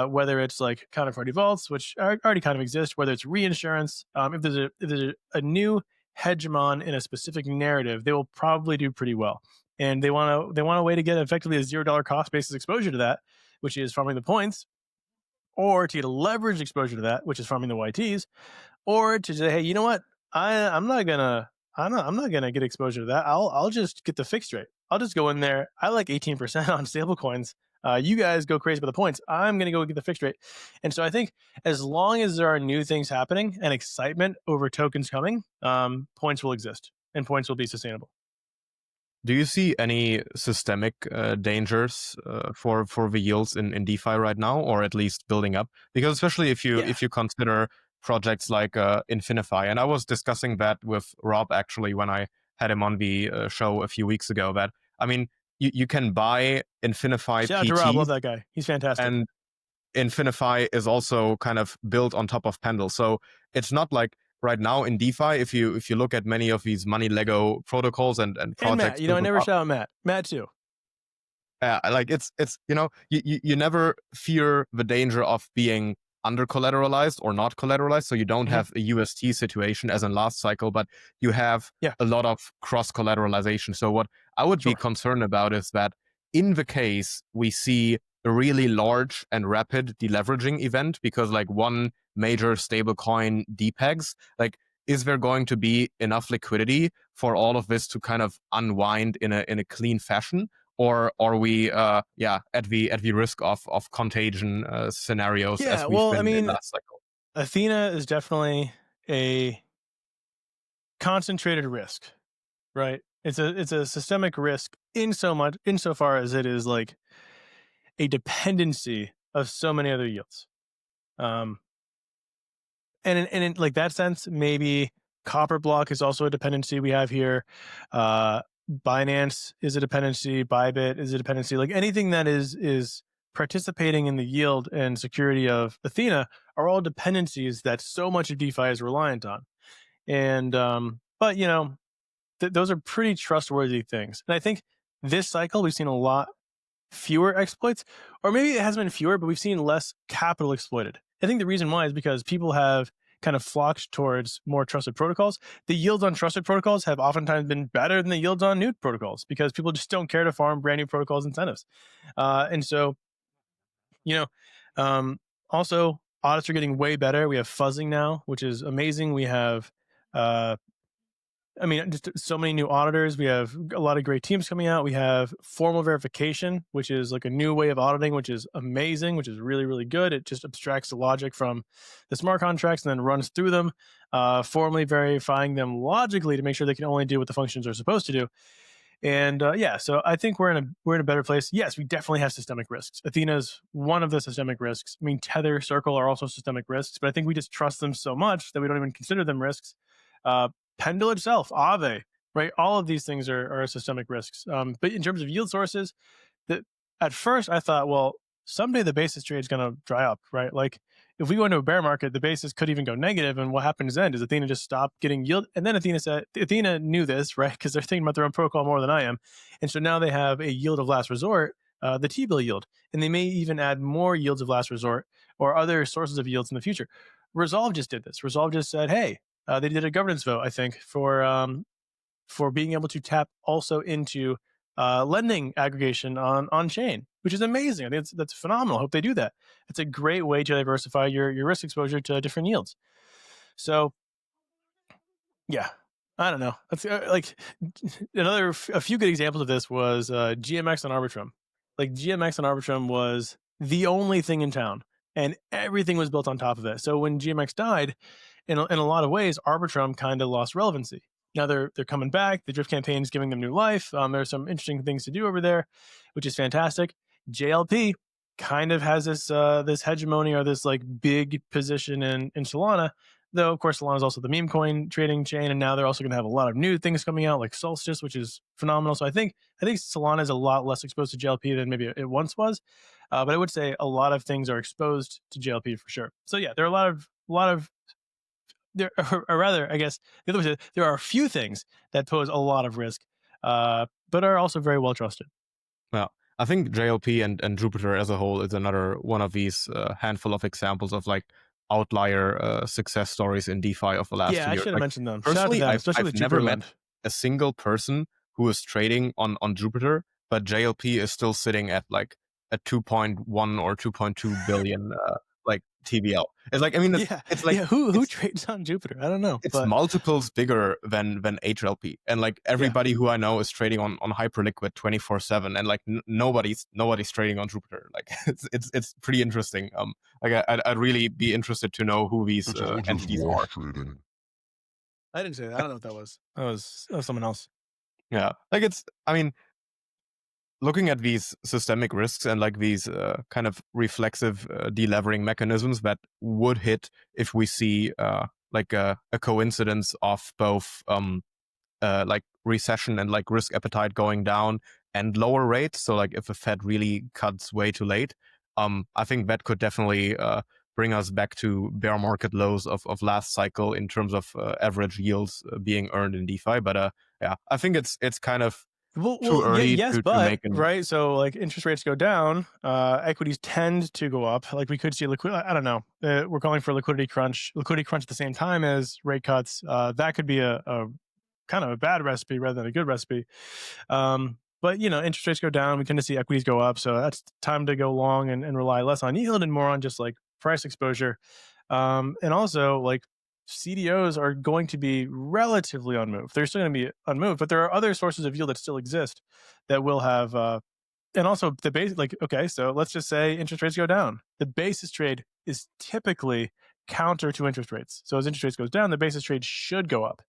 whether it's like counterparty vaults, which already kind of exist, whether it's reinsurance, if there's a new hegemon in a specific narrative, they will probably do pretty well. And they want a way to get effectively a $0 cost basis exposure to that, which is farming the points, or to get a leveraged exposure to that, which is farming the YTs, or to say, hey, you know what? I'm not gonna get exposure to that. I'll just get the fixed rate. I'll just go in there. I like 18% on stablecoins. You guys go crazy about the points. I'm gonna go get the fixed rate. And so I think as long as there are new things happening and excitement over tokens coming, points will exist and points will be sustainable. Do you see any systemic dangers for the yields in DeFi right now, or at least building up? Because especially if you consider projects like MezzanineFi, and I was discussing that with Rob actually when I had him on the show a few weeks ago. That I mean, you can buy MezzanineFi Shout out to Rob, love that guy. He's fantastic. And MezzanineFi is also kind of built on top of Pendle, so it's not like right now in DeFi, if you look at many of these money Lego protocols and projects, and Matt, I never shout out Matt too. Like it's you never fear the danger of being under collateralized or not collateralized, so you don't have a UST situation as in last cycle, but you have a lot of cross collateralization. So what I would be concerned about is that in the case we see a really large and rapid deleveraging event because like one major stablecoin depegs, like is there going to be enough liquidity for all of this to kind of unwind in a clean fashion? Or are we at the risk of contagion scenarios as we've been in last cycle? Athena is definitely a concentrated risk, right? It's a systemic risk insofar as it is like a dependency of so many other yields. And in like that sense, maybe Copper Block is also a dependency we have here. Binance is a dependency. Bybit is a dependency. Like anything that is participating in the yield and security of Athena are all dependencies that so much of DeFi is reliant on. And but you know, those are pretty trustworthy things. And I think this cycle we've seen a lot fewer exploits, or maybe it hasn't been fewer, but we've seen less capital exploited. I think the reason why is because people have kind of flocked towards more trusted protocols. The yields on trusted protocols have oftentimes been better than the yields on new protocols because people just don't care to farm brand new protocols incentives. And so, you know, also audits are getting way better. We have fuzzing now, which is amazing. We have just so many new auditors. We have a lot of great teams coming out. We have formal verification, which is like a new way of auditing, which is amazing, which is really, really good. It just abstracts the logic from the smart contracts and then runs through them, formally verifying them logically to make sure they can only do what the functions are supposed to do. And so I think we're in a better place. Yes, we definitely have systemic risks. Athena is one of the systemic risks. I mean, Tether, Circle are also systemic risks, but I think we just trust them so much that we don't even consider them risks. Pendle itself, Aave, right? All of these things are systemic risks. But in terms of yield sources, at first I thought, well, someday the basis trade is going to dry up, right? Like if we go into a bear market, the basis could even go negative. And what happens then? Does Athena just stop getting yield? And then Athena knew this, right? Because they're thinking about their own protocol more than I am. And so now they have a yield of last resort, the T-bill yield. And they may even add more yields of last resort or other sources of yields in the future. Resolve just did this. Resolve just said, hey, they did a governance vote, I think, for being able to tap also into lending aggregation on chain, which is amazing. I think that's phenomenal. I hope they do that. It's a great way to diversify your risk exposure to different yields. So yeah, I don't know. That's like a few good examples of this was GMX on Arbitrum. Like GMX on Arbitrum was the only thing in town, and everything was built on top of it. So when GMX died, in a lot of ways, Arbitrum kind of lost relevancy. Now they're coming back. The drift campaign is giving them new life. There's some interesting things to do over there, which is fantastic. JLP kind of has this hegemony or this like big position in Solana. Though, of course, Solana is also the meme coin trading chain, and now they're also going to have a lot of new things coming out, like Solstice, which is phenomenal. So I think Solana is a lot less exposed to JLP than maybe it once was, but I would say a lot of things are exposed to JLP for sure. So yeah, there are a lot of there, or rather, I guess the other way is there are a few things that pose a lot of risk, but are also very well trusted. Well, I think JLP and Jupiter as a whole is another one of these handful of examples of like outlier success stories in DeFi of the last Yeah, 2 I years. should have Like, mentioned them. personally, Shout out to them, especially I've the never Jupiter met land. a single person who is trading on Jupiter, but JLP is still sitting at like a 2.1 or 2.2 billion like TVL. It's like, I mean, it's like Who trades on Jupiter? I don't know, it's but multiples bigger than HLP, and like everybody who I know is trading on hyperliquid 24/7, and like nobody's trading on Jupiter. Like it's pretty interesting. Like I'd really be interested to know who these It's all just entities wash are. trading. I didn't say that. I don't know what that was. That was someone else. Yeah, like I mean, looking at these systemic risks and like these kind of reflexive delevering mechanisms that would hit if we see like a coincidence of both like recession and like risk appetite going down and lower rates. So like if the Fed really cuts way too late, I think that could definitely bring us back to bear market lows of last cycle in terms of average yields being earned in DeFi. But yeah, I think it's kind of too early yes, to but make an right. So like interest rates go down, equities tend to go up. Like we could see I don't know. We're calling for liquidity crunch at the same time as rate cuts. That could be a kind of a bad recipe rather than a good recipe. But interest rates go down, we tend to see equities go up. So that's time to go long and rely less on yield and more on just like price exposure. And also like CDOs are going to be relatively unmoved. They're still going to be unmoved, but there are other sources of yield that still exist that will have and also the base, like, okay, so let's just say interest rates go down. The basis trade is typically counter to interest rates. So as interest rates goes down, the basis trade should go up.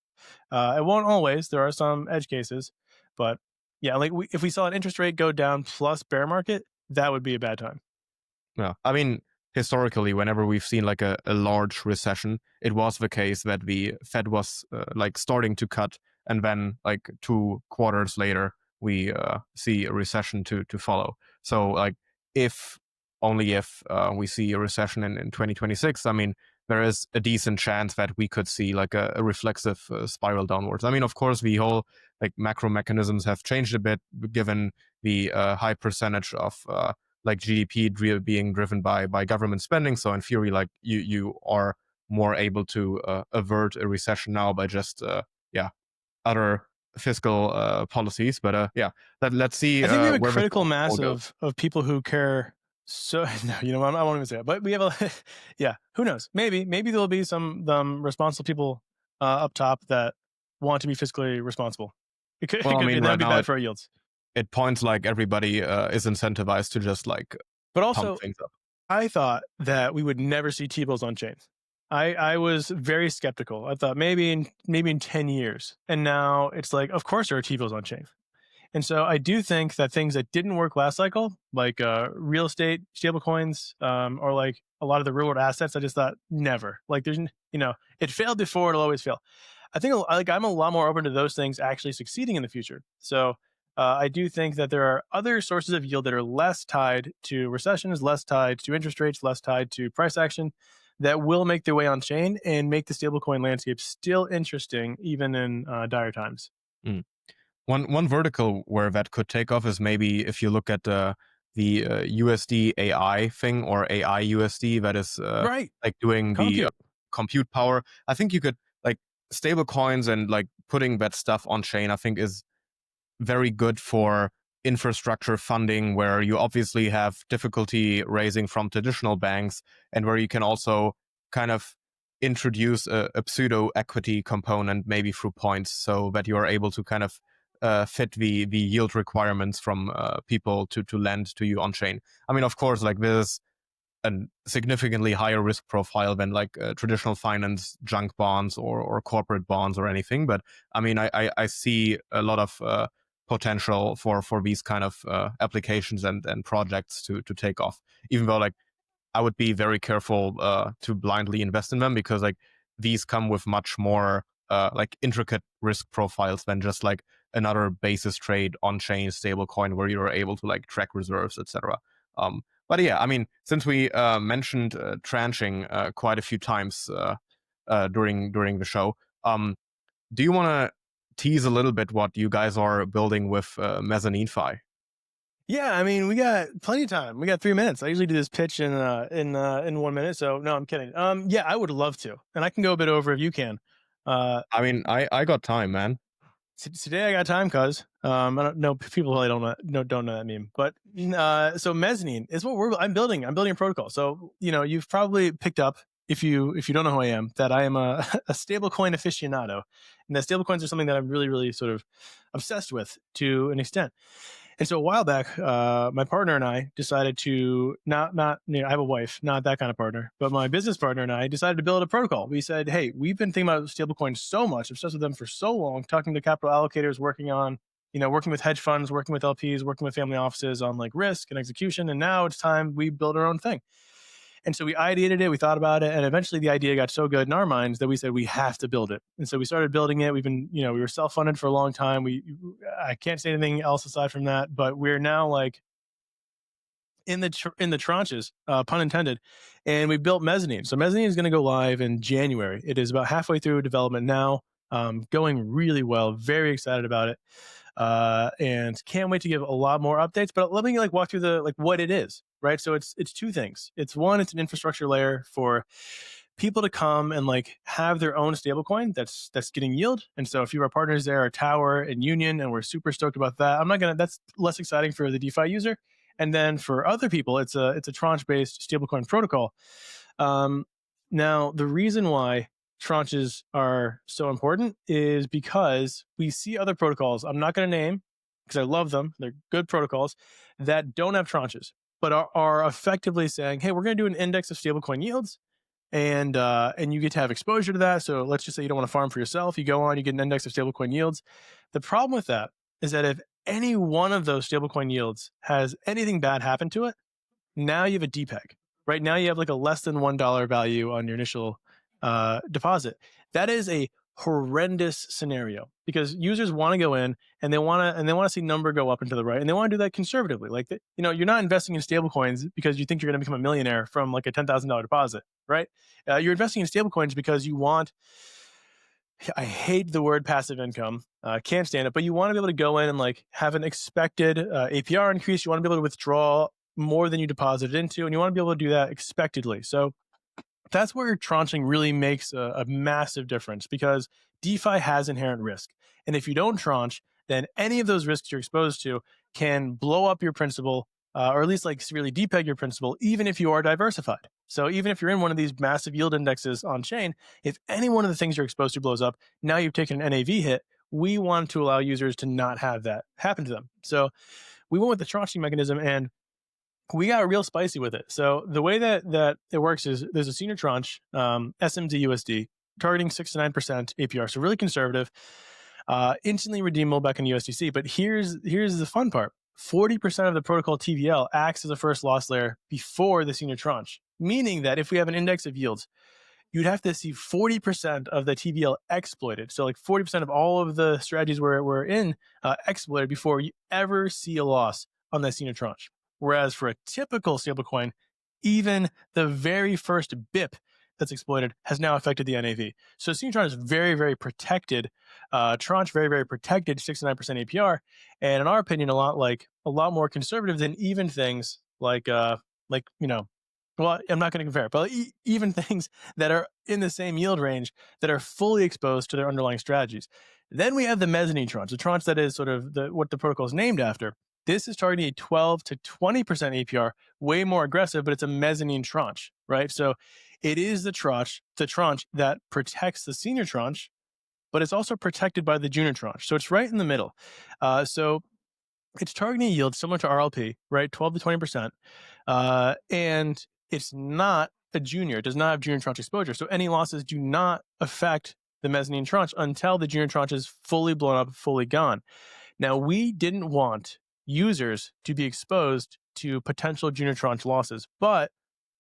It won't always. There are some edge cases, but yeah, like if we saw an interest rate go down plus bear market, that would be a bad time. Yeah, I mean, historically, whenever we've seen like a large recession, it was the case that the Fed was like starting to cut, and then like 2 quarters later, we see a recession to follow. So like if only if we see a recession in 2026, I mean, there is a decent chance that we could see like a reflexive spiral downwards. I mean, of course, the whole like macro mechanisms have changed a bit given the high percentage of like GDP being driven by government spending. So in theory, like you are more able to avert a recession now by just other fiscal policies. But yeah, let's see. I think we have a where critical this mass all goes. of people who care. So no, I won't even say that. But we have a yeah. Who knows? Maybe there'll be some responsible people up top that want to be fiscally responsible. It could, Well, I mean, that'd right be now bad for our yields. it points like everybody is incentivized to just like But pump also, things up. I thought that we would never see T-bills on chain. I was very skeptical. I thought maybe in 10 years. And now it's like, of course there are T-bills on chain. And so I do think that things that didn't work last cycle, like real estate, stablecoins, or like a lot of the real world assets, I just thought never. Like there's, it failed before, it'll always fail. I think like I'm a lot more open to those things actually succeeding in the future. So I do think that there are other sources of yield that are less tied to recessions, less tied to interest rates, less tied to price action that will make their way on chain and make the stablecoin landscape still interesting, even in dire times. Mm. One vertical where that could take off is maybe if you look at the USD AI thing or AI USD that is Right. like doing the Compute. compute power. I think you could like stable coins and like putting that stuff on chain, I think is very good for infrastructure funding where you obviously have difficulty raising from traditional banks and where you can also kind of introduce a pseudo equity component maybe through points, so that you are able to kind of fit the yield requirements from people to lend to you on chain. I mean, of course, like this is a significantly higher risk profile than like traditional finance junk bonds or corporate bonds or anything. But I mean, I see a lot of potential for these kind of applications and projects to take off, even though like I would be very careful to blindly invest in them, because like these come with much more like intricate risk profiles than just like another basis trade on chain stablecoin where you're able to like track reserves, etc. But yeah, I mean, since we mentioned tranching quite a few times during the show, do you want to tease a little bit what you guys are building with MezzanineFi? Yeah, I mean, we got plenty of time. We got 3 minutes. I usually do this pitch in 1 minute. So no, I'm kidding. Yeah, I would love to, and I can go a bit over if you can. I mean, I got time, man. Today I got time, cuz I don't know, people probably don't know that meme, but so Mezzanine is what I'm building a protocol. So you've probably picked up, if you don't know who I am, that I am a stablecoin aficionado, and that stablecoins are something that I'm really sort of obsessed with to an extent. And so a while back, my partner and I decided to not I have a wife, not that kind of partner, but my business partner and I decided to build a protocol. We said, hey, we've been thinking about stablecoins so much, obsessed with them for so long, talking to capital allocators, working with hedge funds, working with LPs, working with family offices on like risk and execution. And now it's time we build our own thing. And so we ideated it, we thought about it, and eventually the idea got so good in our minds that we said we have to build it. And so we started building it. We've been, we were self-funded for a long time. I can't say anything else aside from that, but we're now like in the tranches, pun intended, and we built Mezzanine. So Mezzanine is going to go live in January. It is about halfway through development now, going really well. Very excited about it. And can't wait to give a lot more updates. But let me like walk through the what it is, right? So it's two things. It's one, it's an infrastructure layer for people to come and like have their own stablecoin that's getting yield. And so a few of our partners there are Tower and Union, and we're super stoked about that. That's less exciting for the DeFi user. And then for other people, it's a tranche based stablecoin protocol. Now the reason why tranches are so important is because we see other protocols I'm not going to name because I love them, they're good protocols, that don't have tranches but are effectively saying, hey, we're going to do an index of stablecoin yields, and you get to have exposure to that. So let's just say you don't want to farm for yourself, you go on, you get an index of stablecoin yields. The problem with that is that if any one of those stablecoin yields has anything bad happen to it, now you have a DPEG. Right now you have like a less than $1 value on your initial deposit. That is a horrendous scenario because users want to go in and they want to see number go up and to the right, and they want to do that conservatively. Like you're not investing in stablecoins because you think you're going to become a millionaire from like a $10,000 deposit, right? You're investing in stablecoins because you want. I hate the word passive income. Can't stand it. But you want to be able to go in and like have an expected APR increase. You want to be able to withdraw more than you deposited into, and you want to be able to do that expectedly. So that's where tranching really makes a massive difference, because DeFi has inherent risk. And if you don't tranche, then any of those risks you're exposed to can blow up your principal, or at least like severely depeg your principal, even if you are diversified. So even if you're in one of these massive yield indexes on chain, if any one of the things you're exposed to blows up, now you've taken an NAV hit. We want to allow users to not have that happen to them. So we went with the tranching mechanism, and we got real spicy with it. So the way that it works is there's a senior tranche, SMD targeting 6 to 9% APR. So really conservative, instantly redeemable back in USDC. But here's the fun part. 40% of the protocol TVL acts as a first loss layer before the senior tranche, meaning that if we have an index of yields, you'd have to see 40% of the TVL exploited. So like 40% of all of the strategies we're in exploited before you ever see a loss on that senior tranche. Whereas for a typical stablecoin, even the very first BIP that's exploited has now affected the NAV. So senior tranche is very, very protected. Tranche, very, very protected, 6 to 9% APR. And in our opinion, a lot more conservative than even things like well, I'm not going to compare, but even things that are in the same yield range that are fully exposed to their underlying strategies. Then we have the mezzanine tranche, the tranche that is sort of what the protocol is named after. This is targeting a 12 to 20% APR, way more aggressive, but it's a mezzanine tranche, right? So It is the tranche that protects the senior tranche, but it's also protected by the junior tranche. So it's right in the middle. So it's targeting a yield similar to RLP, right? 12 to 20%. And it's not a junior. It does not have junior tranche exposure. So any losses do not affect the mezzanine tranche until the junior tranche is fully blown up, fully gone. Now, we didn't want users to be exposed to potential junior tranche losses, but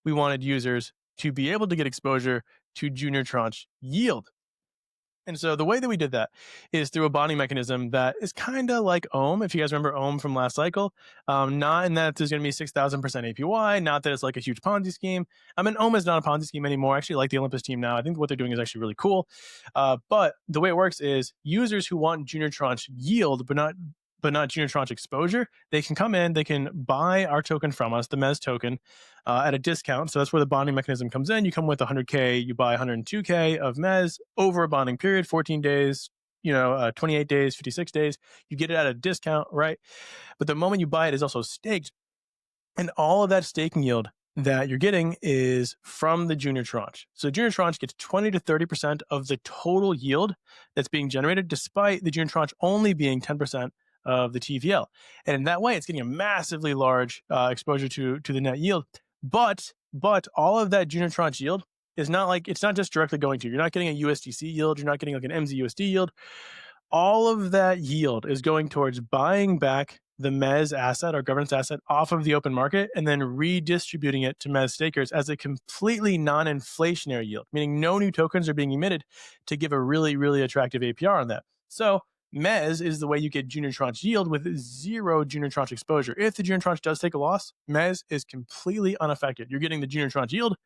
we wanted users to be able to get exposure to junior tranche yield. And so the way that we did that is through a bonding mechanism that is kind of like Ohm, if you guys remember Ohm from last cycle. Not in that there's going to be 6,000% APY, not that it's like a huge Ponzi scheme. I mean, Ohm is not a Ponzi scheme anymore. I actually like the Olympus team now. I think what they're doing is actually really cool. But the way it works is users who want junior tranche yield, but not junior tranche exposure, they can come in, they can buy our token from us, the Mez token, at a discount. So that's where the bonding mechanism comes in. You come with 100K, you buy 102K of Mez over a bonding period, 14 days, 28 days, 56 days. You get it at a discount, right? But the moment you buy it is also staked. And all of that staking yield that you're getting is from the junior tranche. So junior tranche gets 20 to 30% of the total yield that's being generated, despite the junior tranche only being 10% of the TVL. And in that way, it's getting a massively large exposure to the net yield. But all of that junior tranche yield is not like, it's not just directly going to, you're not getting a USDC yield, you're not getting like an MZUSD yield. All of that yield is going towards buying back the Mez asset or governance asset off of the open market and then redistributing it to Mez stakers as a completely non-inflationary yield, meaning no new tokens are being emitted to give a really, really attractive APR on that. So Mez is the way you get junior tranche yield with zero junior tranche exposure. If the junior tranche does take a loss, Mez is completely unaffected. You're getting the junior tranche yield,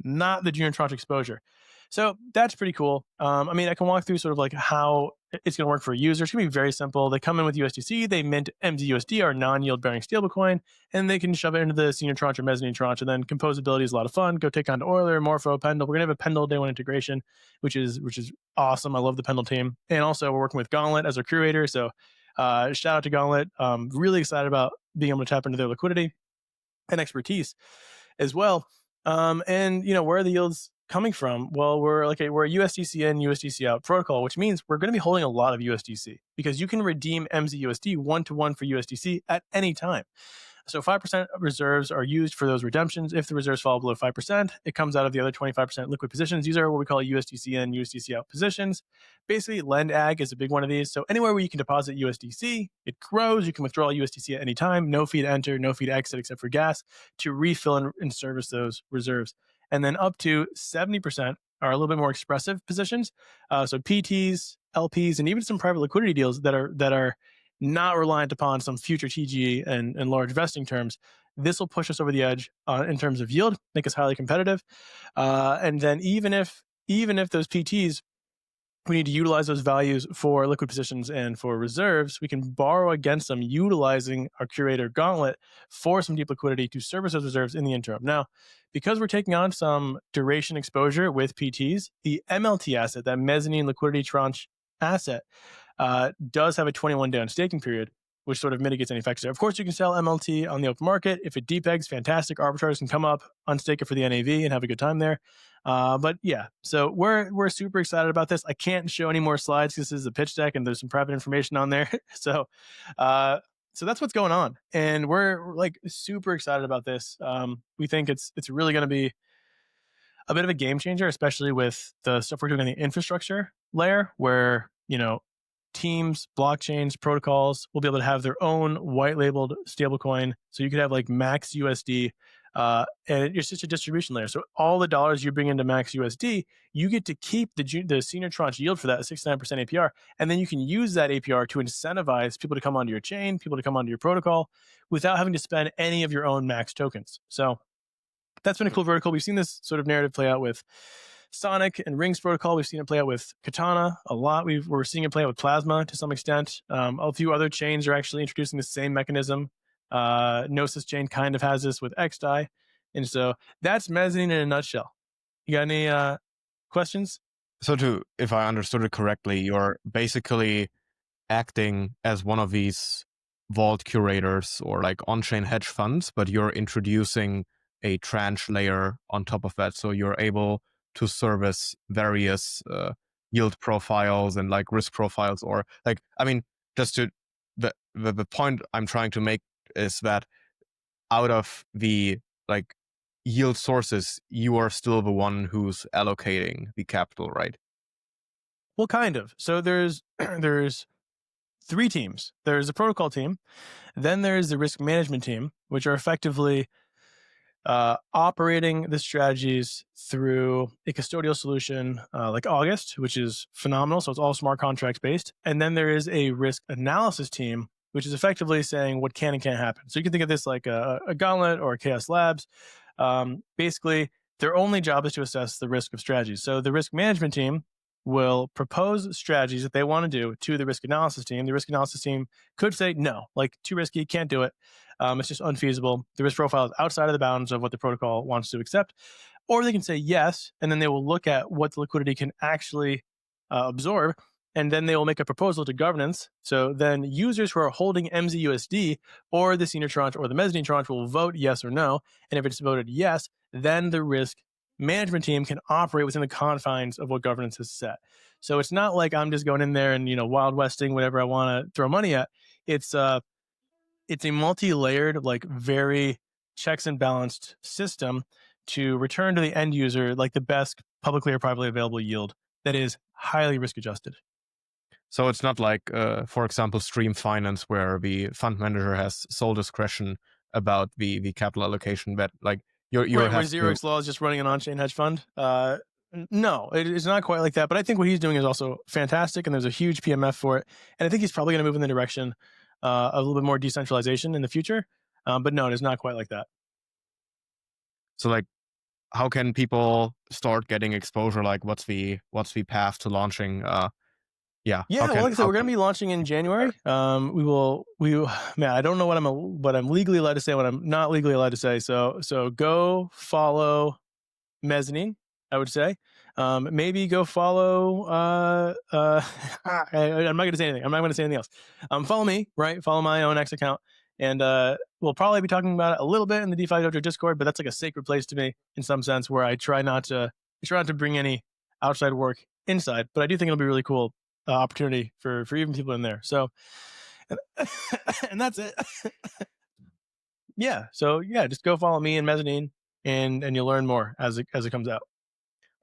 not the junior tranche exposure. So that's pretty cool. I mean, I can walk through sort of like how it's going to work for users. It's going to be very simple. They come in with USDC, they mint MZUSD, our non-yield bearing stablecoin, and they can shove it into the senior tranche or mezzanine tranche. And then composability is a lot of fun. Go take on to Euler, Morpho, Pendle. We're going to have a Pendle day one integration, which is awesome. I love the Pendle team. And also we're working with Gauntlet as our curator. So shout out to Gauntlet. Really excited about being able to tap into their liquidity and expertise as well. And where are the yields coming from? Well, we're a USDC in, USDC out protocol, which means we're going to be holding a lot of USDC because you can redeem MZUSD 1-to-1 for USDC at any time. So 5% of reserves are used for those redemptions. If the reserves fall below 5%, it comes out of the other 25% liquid positions. These are what we call USDC in, USDC out positions. Basically, lend ag is a big one of these. So anywhere where you can deposit USDC, it grows. You can withdraw USDC at any time. No fee to enter, no fee to exit except for gas to refill and service those reserves. And then up to 70% are a little bit more expressive positions. So PTs, LPs, and even some private liquidity deals that are not reliant upon some future TG and large vesting terms. This will push us over the edge in terms of yield, make us highly competitive. And then even if those PTs, we need to utilize those values for liquid positions and for reserves, we can borrow against them utilizing our curator Gauntlet for some deep liquidity to service those reserves in the interim. Now, because we're taking on some duration exposure with PTs, the MLT asset, that mezzanine liquidity tranche asset, does have a 21-day on staking period, which sort of mitigates any effects there. Of course, you can sell MLT on the open market. If it depegs, fantastic. Arbitrageurs can come up, unstake it for the NAV, and have a good time there. But yeah, so we're super excited about this. I can't show any more slides because this is a pitch deck and there's some private information on there. So that's what's going on, and we're like super excited about this. We think it's really going to be a bit of a game changer, especially with the stuff we're doing on the infrastructure layer, where teams, blockchains, protocols will be able to have their own white labeled stablecoin. So you could have like Max USD, and it's just a distribution layer. So all the dollars you bring into Max USD, you get to keep the senior tranche yield for that 69% APR. And then you can use that APR to incentivize people to come onto your chain, people to come onto your protocol without having to spend any of your own Max tokens. So that's been a cool vertical. We've seen this sort of narrative play out with Sonic and Rings protocol. We've seen it play out with Katana a lot. We're seeing it play out with Plasma to some extent. A few other chains are actually introducing the same mechanism. Gnosis chain kind of has this with XDAI. And so that's Mezzanine in a nutshell. You got any questions? So if I understood it correctly, you're basically acting as one of these vault curators or like on-chain hedge funds, but you're introducing a tranche layer on top of that. So you're able to service various yield profiles and like risk profiles, or like, I mean, just to the point I'm trying to make is that out of the like yield sources, you are still the one who's allocating the capital, right? Well, kind of. So there's there's three teams. There's a protocol team, then there's the risk management team, which are effectively operating the strategies through a custodial solution like August, which is phenomenal. So it's all smart contracts based. And then there is a risk analysis team, which is effectively saying what can and can't happen. So you can think of this like a Gauntlet or a Chaos Labs. Basically, their only job is to assess the risk of strategies. So the risk management team will propose strategies that they want to do to the risk analysis team. The risk analysis team could say, no, like too risky, can't do it. It's just unfeasible. The risk profile is outside of the bounds of what the protocol wants to accept. Or they can say yes, and then they will look at what the liquidity can actually absorb, and then they will make a proposal to governance. So then users who are holding MZUSD or the senior tranche or the mezzanine tranche will vote yes or no. And if it's voted yes, then the risk management team can operate within the confines of what governance has set. So it's not like I'm just going in there and, wild westing whatever I want to throw money at. It's a multi-layered, like very checks and balanced system to return to the end user like the best publicly or privately available yield that is highly risk adjusted. So it's not like, for example, stream finance, where the fund manager has sole discretion about the capital allocation. That like you Right, where have Zero to. X Law is just running an on-chain hedge fund. No, it's not quite like that. But I think what he's doing is also fantastic, and there's a huge PMF for it. And I think he's probably going to move in the direction of a little bit more decentralization in the future. But no, it is not quite like that. So like, how can people start getting exposure? Like, what's the path to launching? Yeah. Yeah, well, like I said, we're going to be launching in January. Man, I don't know what I'm legally allowed to say, what I'm not legally allowed to say. So go follow Mezzanine, I would say. Maybe go follow. I'm not going to say anything. I'm not going to say anything else. Follow me, right? Follow my own X account, and we'll probably be talking about it a little bit in the DeFi Dojo Discord. But that's like a sacred place to me in some sense, where I try not to bring any outside work inside. But I do think it'll be really cool opportunity for even people in there. So, and that's it. Yeah. So yeah, just go follow me and Mezzanine, and you'll learn more as it comes out.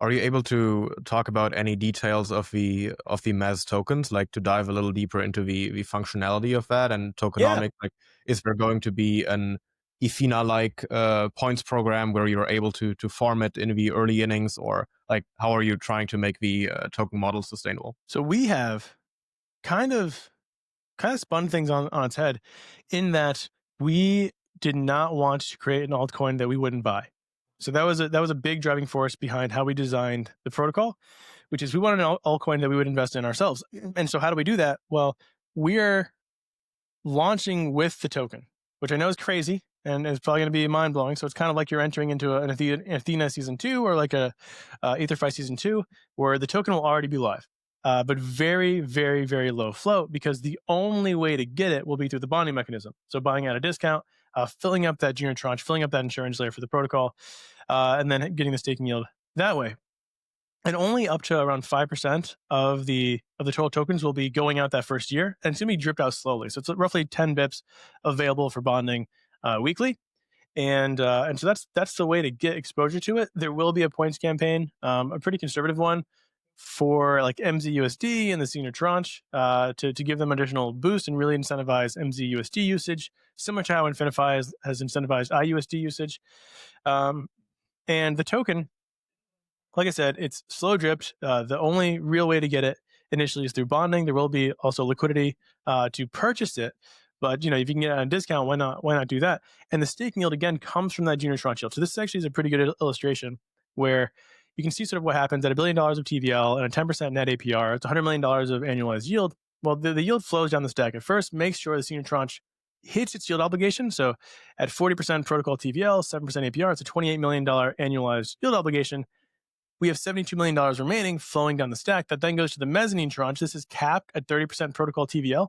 Are you able to talk about any details of the Mez tokens, like to dive a little deeper into the functionality of that and tokenomics? Yeah. Like, is there going to be an Ethena-like points program where you're able to farm it in the early innings, or like how are you trying to make the token model sustainable? So we have kind of spun things on its head, in that we did not want to create an altcoin that we wouldn't buy. So that was a big driving force behind how we designed the protocol, which is we wanted an altcoin that we would invest in ourselves. And so how do we do that? Well, we're launching with the token, which I know is crazy and is probably going to be mind blowing. So it's kind of like you're entering into an Athena season 2 or like a EtherFi season 2, where the token will already be live. But very, very, very low float, because the only way to get it will be through the bonding mechanism. So buying at a discount, filling up that junior tranche, filling up that insurance layer for the protocol, and then getting the staking yield that way. And only up to around 5% of the total tokens will be going out that first year, and it's going to be dripped out slowly. So it's roughly 10 bips available for bonding weekly. And so that's the way to get exposure to it. There will be a points campaign, a pretty conservative one, for like MZUSD and the senior tranche to give them additional boost and really incentivize MZUSD usage, similar to how Infinify has incentivized IUSD usage. And the token, like I said, it's slow dripped. The only real way to get it initially is through bonding. There will be also liquidity to purchase it. But if you can get it at a discount, why not do that? And the staking yield again comes from that junior tranche yield. So this actually is a pretty good illustration where you can see sort of what happens at $1 billion of TVL and a 10% net APR. It's $100 million of annualized yield. Well, the yield flows down the stack. At first, make sure the senior tranche hits its yield obligation. So at 40% protocol TVL, 7% APR, it's a $28 million annualized yield obligation. We have $72 million remaining flowing down the stack. That then goes to the mezzanine tranche. This is capped at 30% protocol TVL.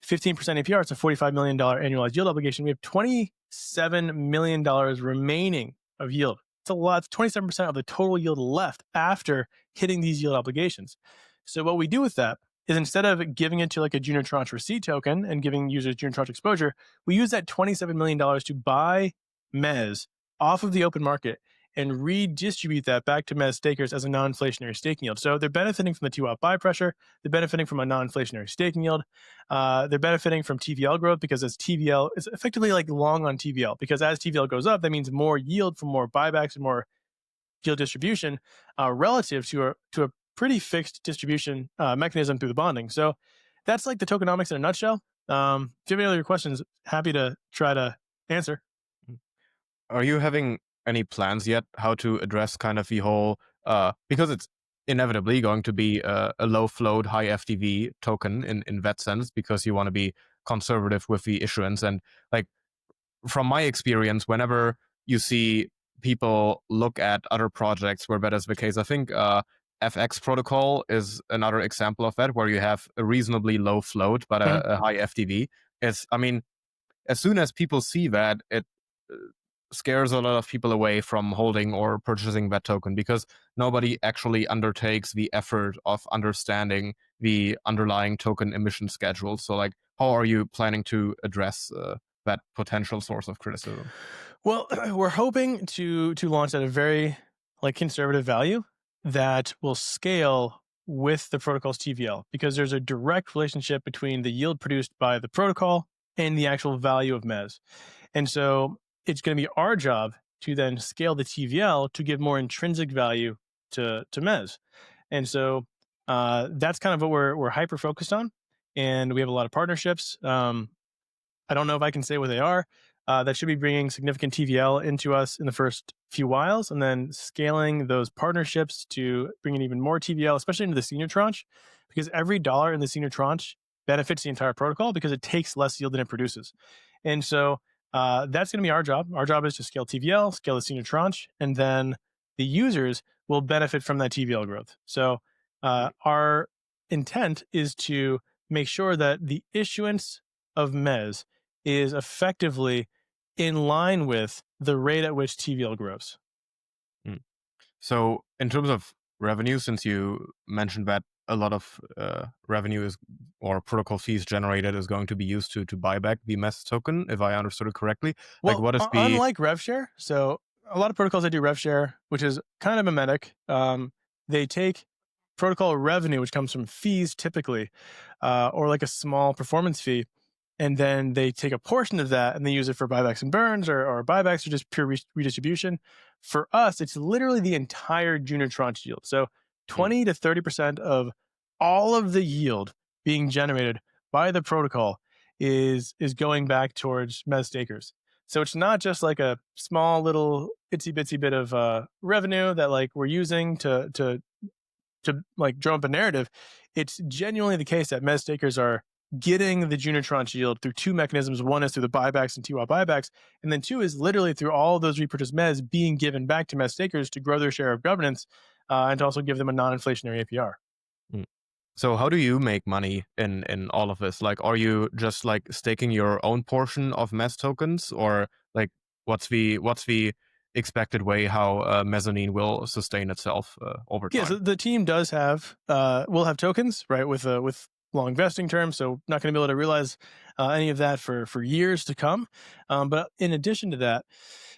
15% APR, it's a $45 million annualized yield obligation. We have $27 million remaining of yield. It's a lot. It's 27% of the total yield left after hitting these yield obligations. So what we do with that is, instead of giving it to like a junior tranche receipt token and giving users junior tranche exposure, we use that $27 million to buy Mezz off of the open market and redistribute that back to Mezz stakers as a non-inflationary staking yield. So they're benefiting from the TWAP buy pressure. They're benefiting from a non-inflationary staking yield. They're benefiting from TVL growth, because as TVL is effectively like long on TVL, because as TVL goes up, that means more yield from more buybacks and more yield distribution relative to a pretty fixed distribution mechanism through the bonding. So that's like the tokenomics in a nutshell. If you have any other questions, happy to try to answer. Are you having any plans yet how to address kind of the whole, because it's inevitably going to be a low float, high FTV token in that sense, because you want to be conservative with the issuance. And like, from my experience, whenever you see people look at other projects where that is the case, I think FX protocol is another example of that, where you have a reasonably low float but a high FTV. I mean, as soon as people see that, it scares a lot of people away from holding or purchasing that token, because nobody actually undertakes the effort of understanding the underlying token emission schedule. So like, how are you planning to address that potential source of criticism? Well, we're hoping to launch at a very like conservative value that will scale with the protocol's TVL, because there's a direct relationship between the yield produced by the protocol and the actual value of Mezz. And so it's going to be our job to then scale the TVL to give more intrinsic value to Mezz. And so that's kind of what we're hyper focused on. And we have a lot of partnerships. I don't know if I can say what they are. That should be bringing significant TVL into us in the first few whiles, and then scaling those partnerships to bring in even more TVL, especially into the senior tranche, because every dollar in the senior tranche benefits the entire protocol, because it takes less yield than it produces. And so that's going to be our job. Our job is to scale TVL, scale the senior tranche, and then the users will benefit from that TVL growth. So our intent is to make sure that the issuance of Mezz is effectively in line with the rate at which TVL grows. So in terms of revenue, since you mentioned that a lot of revenue is, or protocol fees generated, is going to be used to buy back the Mezz token, if I understood it correctly. Well, like, what is unlike RevShare, so a lot of protocols that do RevShare, which is kind of mimetic, they take protocol revenue, which comes from fees typically, or like a small performance fee, and then they take a portion of that and they use it for buybacks and burns, or buybacks are just pure redistribution. For us, it's literally the entire junior tranche yield. So 20 to 30% of all of the yield being generated by the protocol is going back towards Mezz stakers. So it's not just like a small little itsy bitsy bit of revenue that like we're using to like drum up a narrative. It's genuinely the case that Mezz stakers are getting the junior tranche yield through two mechanisms. One is through the buybacks and TWAP buybacks, and then two is literally through all those repurchased Mezz being given back to Mezz stakers to grow their share of governance, and to also give them a non-inflationary APR. So how do you make money in all of this? Like, are you just like staking your own portion of Mezz tokens, or like what's the expected way how Mezzanine will sustain itself over time? Yeah, so the team does have will have tokens, right, with long vesting terms, so not going to be able to realize any of that for years to come. But in addition to that,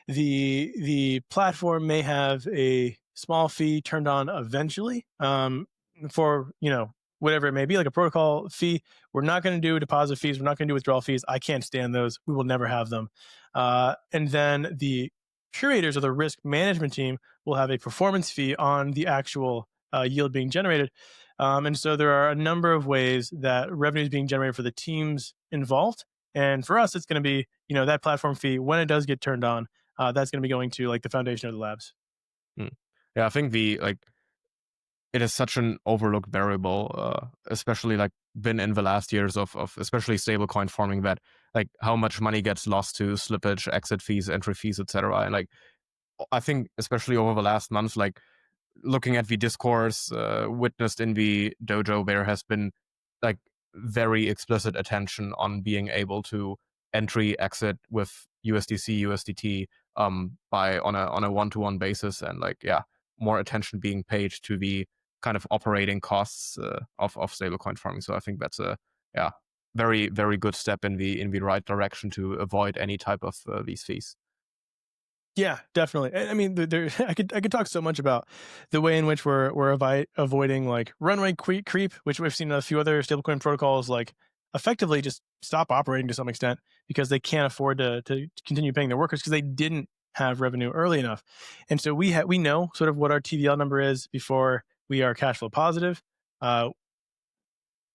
the platform may have a small fee turned on eventually, for whatever it may be, like a protocol fee. We're not going to do deposit fees. We're not going to do withdrawal fees. I can't stand those. We will never have them. And then the curators or the risk management team will have a performance fee on the actual yield being generated. And so there are a number of ways that revenue is being generated for the teams involved. And for us, it's going to be, that platform fee, when it does get turned on, that's going to be going to like the foundation of the labs. Yeah, I think it is such an overlooked variable, especially like been in the last years of especially stablecoin farming, that like how much money gets lost to slippage, exit fees, entry fees, etc. And like, I think especially over the last month, like looking at the discourse witnessed in the dojo, there has been like very explicit attention on being able to entry exit with USDC, USDT by on a one-to-one basis, and like more attention being paid to the kind of operating costs of stablecoin farming. So I think that's a very very good step in the right direction to avoid any type of these fees. Yeah, definitely. I mean, I could talk so much about the way in which we're avoiding like runway creep, which we've seen in a few other stablecoin protocols like effectively just stop operating to some extent because they can't afford to continue paying their workers because they didn't have revenue early enough. And so we know sort of what our TVL number is before we are cash flow positive. I'm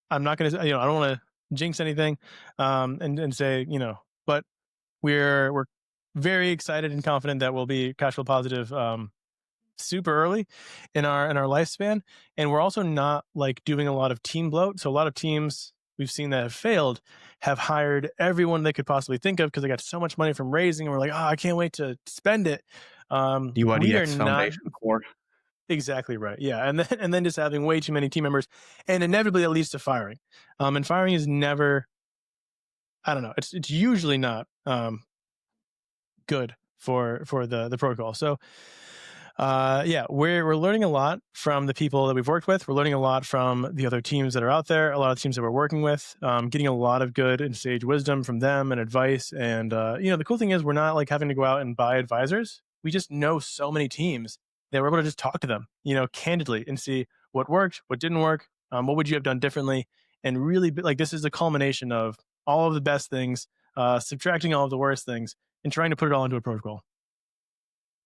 not going to, I don't want to jinx anything, and say, but we're very excited and confident that we'll be cash flow positive super early in our lifespan, and we're also not like doing a lot of team bloat. So a lot of teams we've seen that have failed have hired everyone they could possibly think of because they got so much money from raising, and we're like, oh, I can't wait to spend it. We are DYDX not Foundation core. exactly right. Yeah, and then just having way too many team members, and inevitably that leads to firing. And firing is never. I don't know. It's usually not good for the protocol. So we're learning a lot from the people that we've worked with. We're learning a lot from the other teams that are out there, a lot of teams that we're working with, getting a lot of good and sage wisdom from them and advice. And the cool thing is we're not like having to go out and buy advisors. We just know so many teams that we're able to just talk to them, candidly and see what worked, what didn't work, what would you have done differently, and really like this is a culmination of all of the best things, subtracting all of the worst things, and trying to put it all into a protocol.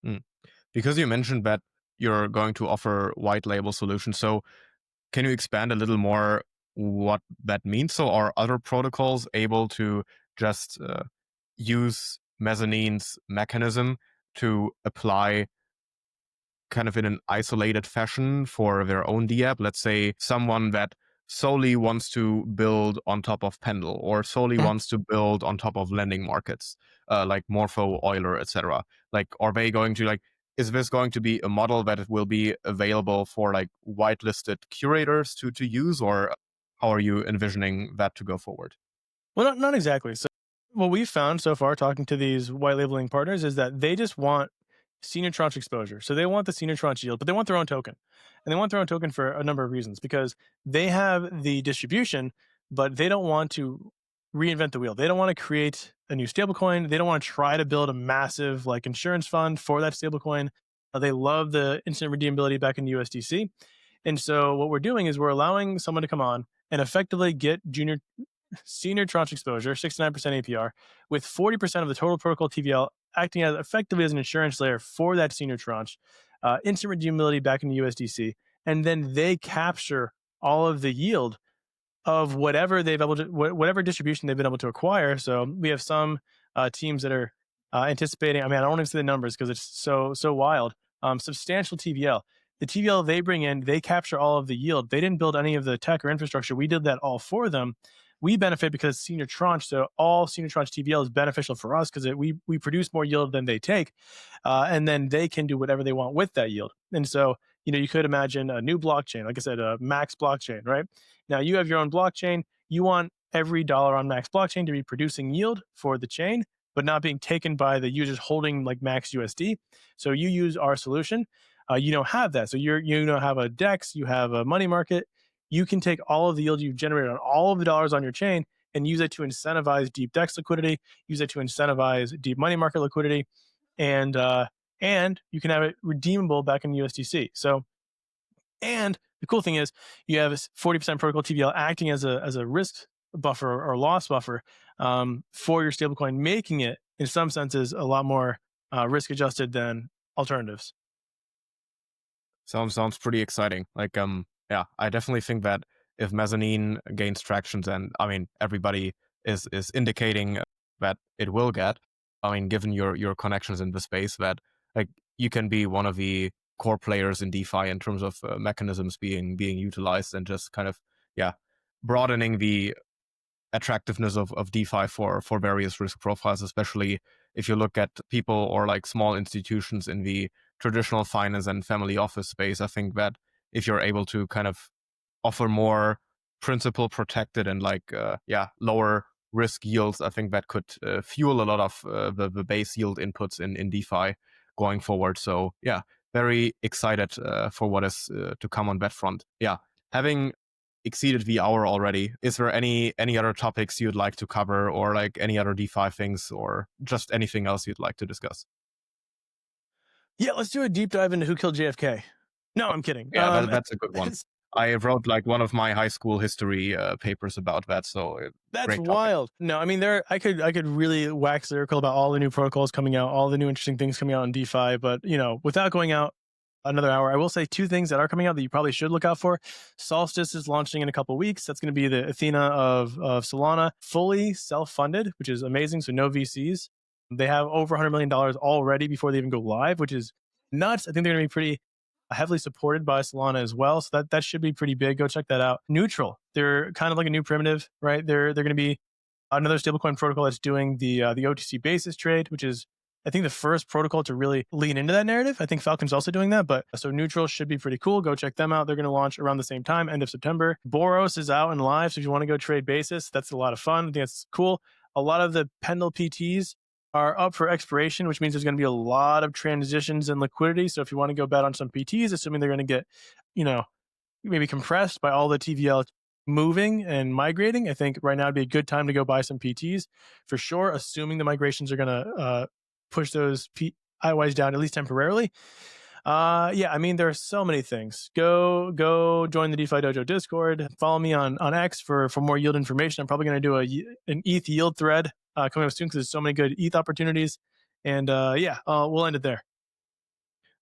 Mm. Because you mentioned that you're going to offer white label solutions, so can you expand a little more what that means? So are other protocols able to just use Mezzanine's mechanism to apply kind of in an isolated fashion for their own DApp? Let's say someone that solely wants to build on top of Pendle or solely wants to build on top of lending markets, like Morpho, Euler, etc. Like, are they going to is this going to be a model that will be available for like whitelisted curators to use, or how are you envisioning that to go forward? Well, not exactly. So, what we've found so far talking to these white labeling partners is that they just want senior tranche exposure. So, they want the senior tranche yield, but they want their own token. And they want their own token for a number of reasons because they have the distribution, but they don't want to reinvent the wheel. They don't want to create a new stablecoin. They don't want to try to build a massive like insurance fund for that stablecoin. They love the instant redeemability back in USDC. And so, what we're doing is we're allowing someone to come on and effectively get senior tranche exposure, 69% APR, with 40% of the total protocol TVL acting as effectively as an insurance layer for that senior tranche, instant redeemability back into USDC, and then they capture all of the yield of whatever distribution they've been able to acquire. So we have some teams that are anticipating. I mean, I don't even say the numbers because it's so wild. Substantial TVL. The TVL they bring in, they capture all of the yield. They didn't build any of the tech or infrastructure. We did that all for them. We benefit because senior tranche. So all senior tranche TVL is beneficial for us because we produce more yield than they take, and then they can do whatever they want with that yield. And so you could imagine a new blockchain, like I said, a Max blockchain, right? Now you have your own blockchain. You want every dollar on Max blockchain to be producing yield for the chain, but not being taken by the users holding like Max USD. So you use our solution. You don't have that. So you don't have a DEX, you have a money market. You can take all of the yield you've generated on all of the dollars on your chain and use it to incentivize deep DEX liquidity, use it to incentivize deep money market liquidity, and you can have it redeemable back in USDC. So, and the cool thing is you have 40% protocol TVL acting as a risk buffer or loss buffer for your stablecoin, making it in some senses a lot more risk adjusted than alternatives. Sounds pretty exciting. I definitely think that if Mezzanine gains traction, and I mean everybody is indicating that it will get. I mean, given your connections in the space, that like you can be one of the core players in DeFi in terms of mechanisms being utilized, and just kind of broadening the attractiveness of DeFi for various risk profiles, especially if you look at people or like small institutions in the traditional finance and family office space. I think that if you're able to kind of offer more principal protected and like lower risk yields, I think that could fuel a lot of the base yield inputs in DeFi going forward. So yeah, very excited for what is to come on that front. Yeah, having exceeded the hour already, is there any other topics you'd like to cover, or like any other DeFi things, or just anything else you'd like to discuss? Yeah, let's do a deep dive into who killed JFK. No, I'm kidding. Yeah, that's a good one. I wrote like one of my high school history papers about that, so That's great topic. wild. No, I mean, I could really wax lyrical about all the new protocols coming out, all the new interesting things coming out in DeFi. But without going out another hour, I will say two things that are coming out that you probably should look out for. Solstice is launching in a couple of weeks. That's going to be the Athena of Solana, fully self-funded, which is amazing. So no VCs. They have over $100 million already before they even go live, which is nuts. I think they're going to be pretty heavily supported by Solana as well. So that should be pretty big. Go check that out. Neutral. They're kind of like a new primitive, right? They're going to be another stablecoin protocol that's doing the OTC basis trade, which is, I think, the first protocol to really lean into that narrative. I think Falcon's also doing that, but so Neutral should be pretty cool. Go check them out. They're going to launch around the same time, end of September. Boros is out and live. So if you want to go trade basis, that's a lot of fun. I think that's cool. A lot of the Pendle PTs are up for expiration, which means there's going to be a lot of transitions and liquidity. So if you want to go bet on some PTs, assuming they're going to get, maybe compressed by all the TVL moving and migrating, I think right now would be a good time to go buy some PTs for sure, assuming the migrations are going to push those IYs down at least temporarily. I mean, there are so many things. Go join the DeFi Dojo Discord. Follow me on X for more yield information. I'm probably going to do an ETH yield thread coming up soon because there's so many good ETH opportunities. And we'll end it there.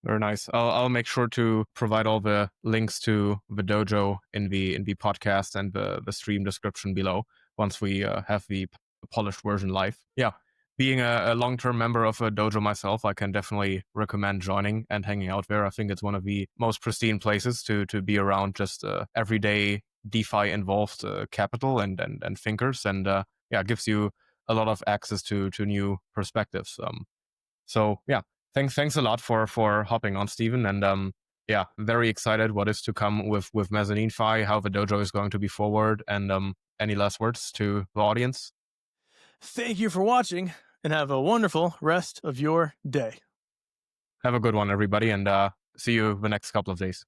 Very nice. I'll make sure to provide all the links to the dojo in the podcast and the stream description below once we have the polished version live. Yeah. Being a long-term member of a dojo myself, I can definitely recommend joining and hanging out there. I think it's one of the most pristine places to be around just everyday DeFi involved capital and thinkers, and gives you a lot of access to new perspectives. So yeah, thanks a lot for hopping on, Stephen, and very excited what is to come with MezzanineFi, how the dojo is going to be forward, and any last words to the audience? Thank you for watching, and have a wonderful rest of your day. Have a good one, everybody, and see you the next couple of days.